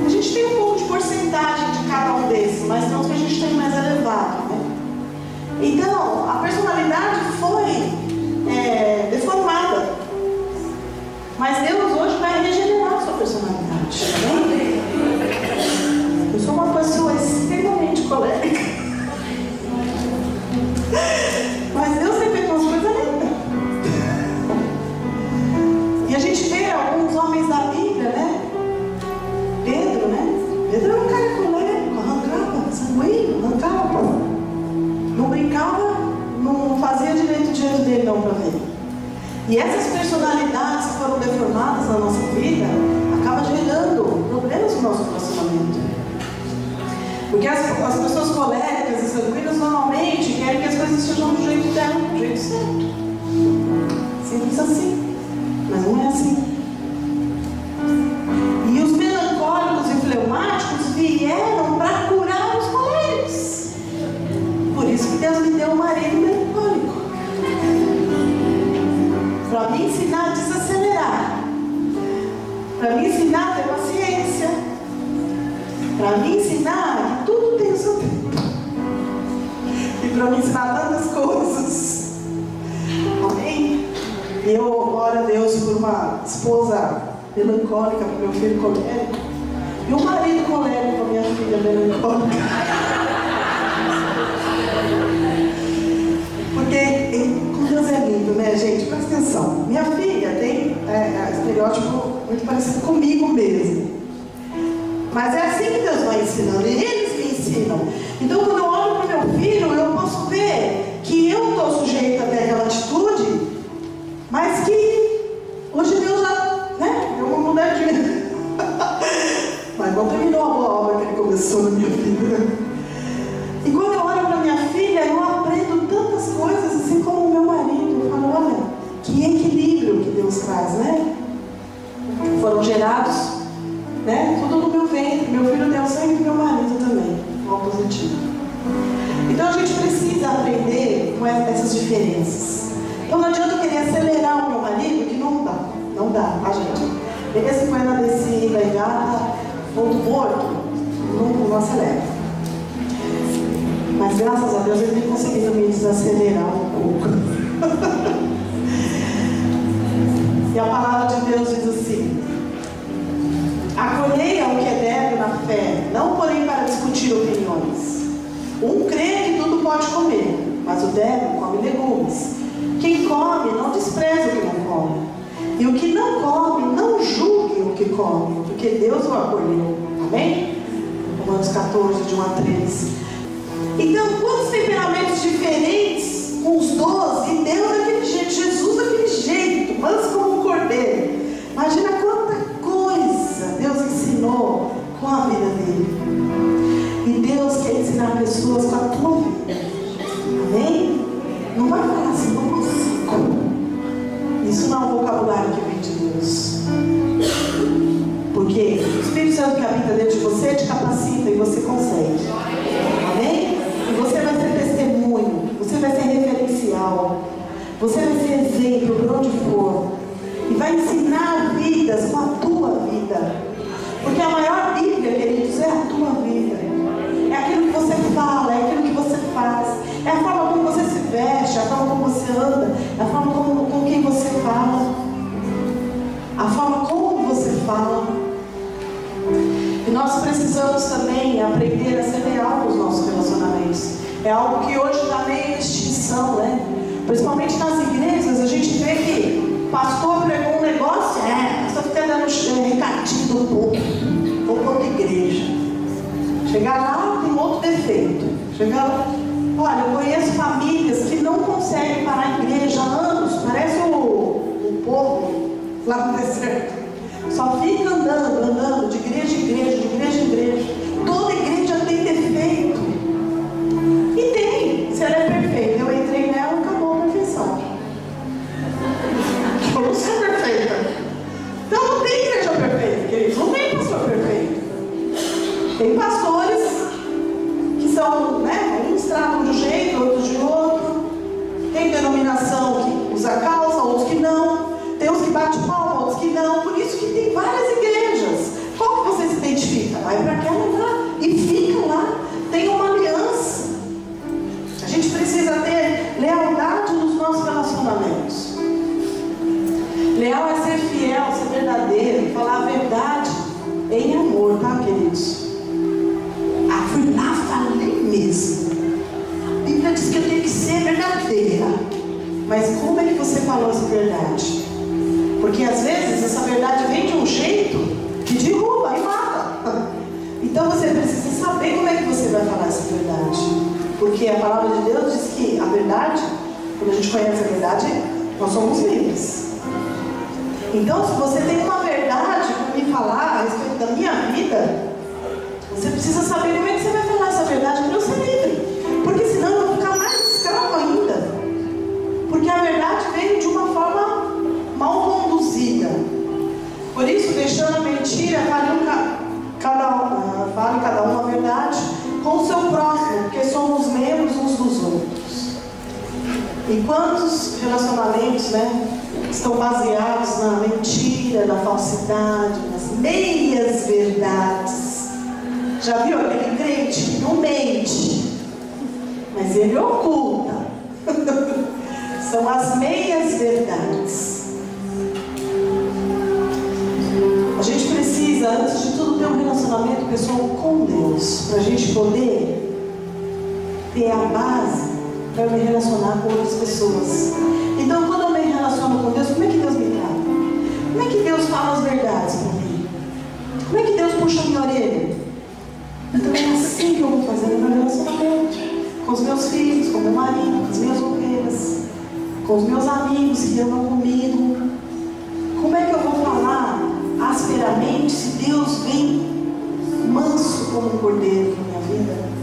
A gente tem um pouco de porcentagem de cada um desses, mas não que a gente tem mais elevado, né? Então, a personalidade foi deformada. Mas Deus hoje vai regenerar a sua personalidade. Né? Eu sou uma pessoa extremamente colérica. Mas Deus tem feito umas coisas lindas. E a gente vê alguns homens da Bíblia, né? Pedro, né? Pedro era um cara colérico, arrancava, sanguíneo, arrancava. Não brincava, não fazia direito diante dele não para ver. E essas personalidades que foram deformadas na nossa vida acabam gerando problemas no nosso relacionamento. Porque as pessoas coléricas e sanguíneas normalmente querem que as coisas sejam do jeito dela, do jeito certo. Simples assim. Mas não é assim. E os melancólicos e fleumáticos vieram para curar os coléricos. Por isso que Deus me deu um marido melancólico, para me ensinar a desacelerar, para me ensinar a ter paciência, para me ensinar que tudo tem o seu tempo, e para me ensinar tantas coisas. Amém? E eu oro a Deus por uma esposa melancólica para o meu filho colérico, e um marido colérico para minha filha melancólica. Porque com Deus é lindo, né, gente? Presta atenção. Minha filha tem estereótipo muito parecido comigo mesmo. Mas é assim que Deus vai ensinando. E eles me ensinam. Então, quando eu olho para o meu filho, eu posso ver que eu estou sujeita a ter aquela atitude, mas que hoje Deus já, né, deu uma mudadinha. Mas não terminou a boa obra que ele começou na minha vida. E quando eu olho para minha filha, eu aprendo tantas coisas, assim como o meu marido. Eu falo, olha, que equilíbrio que Deus traz, né? Foram gerados, né? Tudo no meu ventre. Meu filho tem o sangue do meu marido também, ao positivo. Então a gente precisa aprender com essas diferenças. Então não adianta eu querer acelerar o meu marido, que não dá, tá, gente? Mesmo com ela descida e gata, ponto morto, não acelera. Mas graças a Deus ele tem conseguido me desacelerar um pouco. E a palavra de Deus diz assim: acolhei ao que é débil na fé, não porém para discutir opiniões. Um crê que tudo pode comer, mas o débil come legumes. Quem come não despreza o que não come, e o que não come não julgue o que come, porque Deus o acolheu. Amém? Romanos 14, de 1 a 13. Então, quantos temperamentos diferentes, uns 12, e Deus daquele jeito, Jesus daquele jeito, manso como um cordeiro. Imagina quanta coisa Deus ensinou com a vida dele. E Deus quer ensinar pessoas com a tua vida. Amém? Não vai falar assim, não consigo. Isso não é um vocabulário que vem de Deus. Porque o Espírito Santo que habita dentro de você te capacita e você consegue. Amém? E você vai ser testemunho, você vai ser referencial, você vai ser exemplo por onde for, e vai ensinar vidas com a tua vida, porque a maior Bíblia, queridos, é a tua vida, é aquilo que você fala, é aquilo que você faz, é a forma como você se veste, é a forma como você anda, é a forma com quem você fala, a forma como você fala. E nós precisamos também aprender a ser leal nos nossos relacionamentos. É algo que hoje está meio em extinção, né? Principalmente nas igrejas, a gente vê que o pastor pregou um negócio, o pastor fica dando recadinho do povo, vou para outra igreja. Chegar lá tem outro defeito. Chegar lá, olha, eu conheço famílias que não conseguem parar a igreja há anos, parece o povo lá no deserto. Só fica andando, de igreja em igreja, de igreja em igreja. Toda igreja tem defeito. E tem, se ela é perfeita. Eu entrei nela e acabou a perfeição. Eu não sou perfeita. Então não tem igreja perfeita, queridos. Não tem pastor perfeito. Tem pastores que são, né, uns tratam de um jeito, outros de outro. Tem denominação que usa calça, outros que não. Tem uns que bate palma, outros que não. Por isso que tem várias igrejas. Qual que você se identifica? Vai para aquela lá e fica lá. Tem uma aliança. A gente precisa ter lealdade nos nossos relacionamentos. Leal é ser fiel, ser verdadeiro, falar a verdade em amor, tá, queridos? Fui lá, falei mesmo. A Bíblia diz que eu tenho que ser verdadeira. Mas como é que você falou essa verdade? Porque às vezes essa verdade vem de um jeito que derruba e mata. Então você precisa saber como é que você vai falar essa verdade. Porque a palavra de Deus diz que a verdade, quando a gente conhece a verdade, nós somos livres. Então se você tem uma verdade para me falar a respeito da minha vida, você precisa saber como é que você vai falar essa verdade para eu ser livre. Porque senão eu vou ficar mais escravo ainda. Porque a verdade veio de uma forma mal conduzida. E quantos relacionamentos, né, estão baseados na mentira, na falsidade, nas meias verdades? Já viu aquele crente que não mente, mas ele oculta? São as meias verdades. A gente precisa, antes de tudo, ter um relacionamento pessoal com Deus, para a gente poder ter a base para eu me relacionar com outras pessoas. Então, quando eu me relaciono com Deus, como é que Deus me trata? Como é que Deus fala as verdades para mim? Como é que Deus puxa a minha orelha? Então é assim que eu vou fazer o meu relacionamento com os meus filhos, com o meu marido, com as minhas ovelhas, com os meus amigos que andam comigo. Como é que eu vou falar asperamente se Deus vem manso como um cordeiro na minha vida?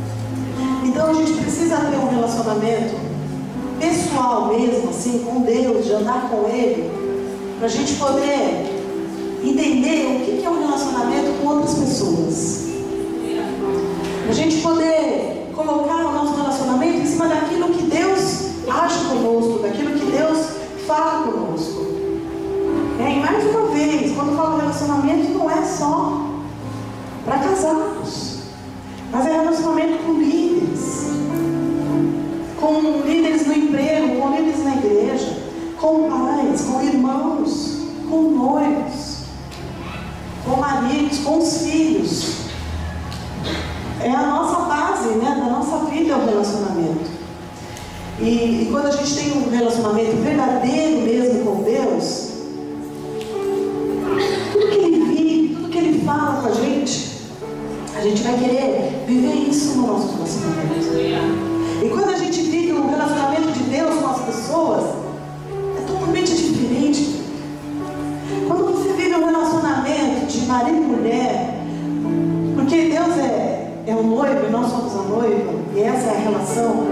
Então a gente precisa ter um relacionamento pessoal mesmo, assim, com Deus, de andar com Ele, para a gente poder entender o que é um relacionamento com outras pessoas. Para a gente poder colocar o nosso relacionamento em cima daquilo que Deus age conosco, daquilo que Deus fala conosco. E mais uma vez, quando eu falo relacionamento, não é só para casados, mas é relacionamento com líderes no emprego, com líderes na igreja, com pais, com irmãos, com noivos, com maridos, com os filhos. É a nossa base, né, da nossa vida, é o relacionamento. E quando a gente tem um relacionamento verdadeiro mesmo com Deus, tudo que Ele vive, tudo que Ele fala com a gente vai querer viver isso no nosso relacionamento. E quando a gente vive um relacionamento de Deus com as pessoas, é totalmente diferente. Quando você vive um relacionamento de marido e mulher, porque Deus é o noivo e nós somos a noiva, e essa é a relação.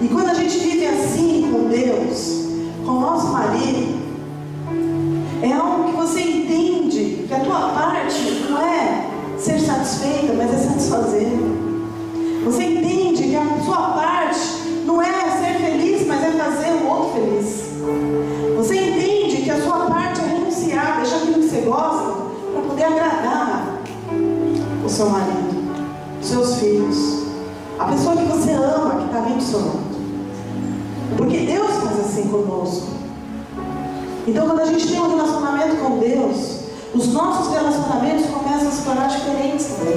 E quando a gente vive assim com Deus, com o nosso marido, é algo que você entende que a tua parte não é ser satisfeita, mas é satisfazer. Você entende que a sua parte não é ser feliz, mas é fazer o outro feliz. Você entende que a sua parte é renunciar, deixar aquilo que você gosta, para poder agradar o seu marido, os seus filhos, a pessoa que você ama, que está ali do seu lado. Porque Deus faz assim conosco. Então, quando a gente tem um relacionamento com Deus, os nossos relacionamentos começam a se tornar diferentes também.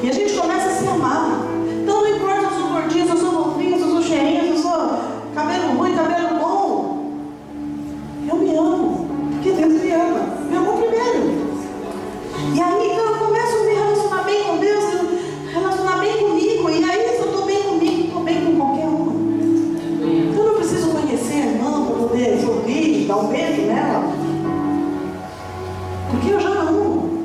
E a gente começa a se amar. Então, não importa se eu sou gordinho, se eu sou fofinho, se eu sou cheinho, se eu sou cabelo ruim, cabelo bom. Eu me amo, porque Deus me ama. Me amou primeiro. E aí, então, eu começo a me relacionar bem com Deus, relacionar bem comigo. E aí, se eu estou bem comigo, estou bem com qualquer uma. Então, eu não preciso conhecer a irmã para poder sorrir, dar um beijo nela. Porque eu já amo.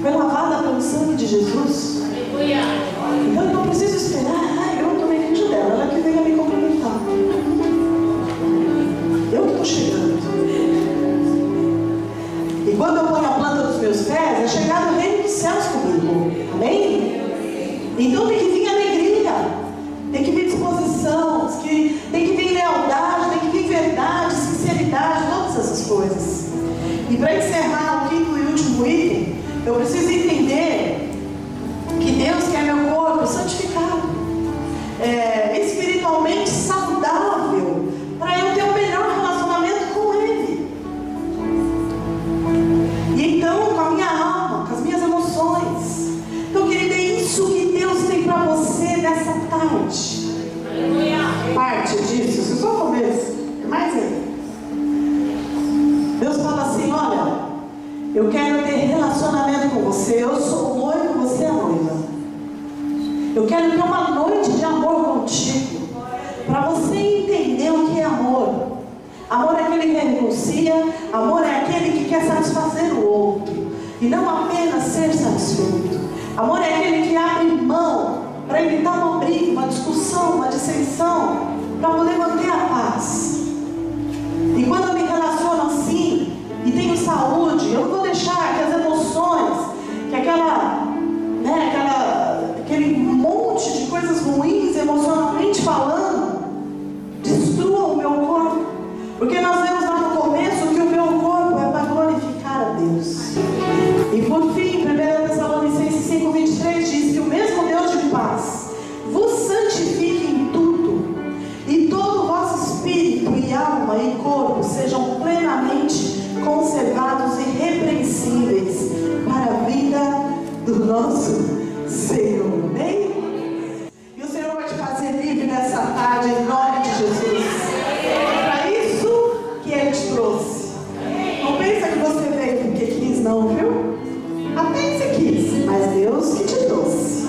Foi lavada pelo sangue de Jesus. Então eu não preciso esperar. Eu estou na igreja dela, ela que venha me cumprimentar. Eu que estou chegando. E quando eu ponho a planta dos meus pés, é chegar no reino dos céus comigo. Amém? Então tem que vir alegria, tem que vir disposição, tem que vir lealdade, tem que vir verdade, sinceridade, todas essas coisas. E para encerrar o quinto e último item, eu preciso entender que Deus quer meu corpo santificado, espiritualmente saudável, para eu ter o melhor relacionamento com Ele. E então, com a minha alma, com as minhas emoções. Então, querido, é isso que Deus tem para você nessa tarde. Parte disso, se só começo, mais aí. Deus fala assim: olha, eu quero ter relacionamento com você. Eu sou o noivo, você é a noiva. Eu quero ter uma noite de amor contigo, para você entender o que é amor. Amor é aquele que renuncia. Amor é aquele que quer satisfazer o outro e não apenas ser satisfeito. Amor é aquele que abre mão para evitar uma briga, uma discussão, uma dissensão, para poder manter a paz. E quando eu me relaciono assim e tenho saúde, eu não vou deixar que as emoções, que aquele monte de coisas ruins, emocionalmente falando, sejam plenamente conservados e irrepreensíveis para a vida do nosso Senhor. Amém? E o Senhor vai te fazer livre nessa tarde, em nome de Jesus. É para isso que Ele te trouxe. Não pensa que você veio porque quis, não, viu? Até você quis, mas Deus que te trouxe.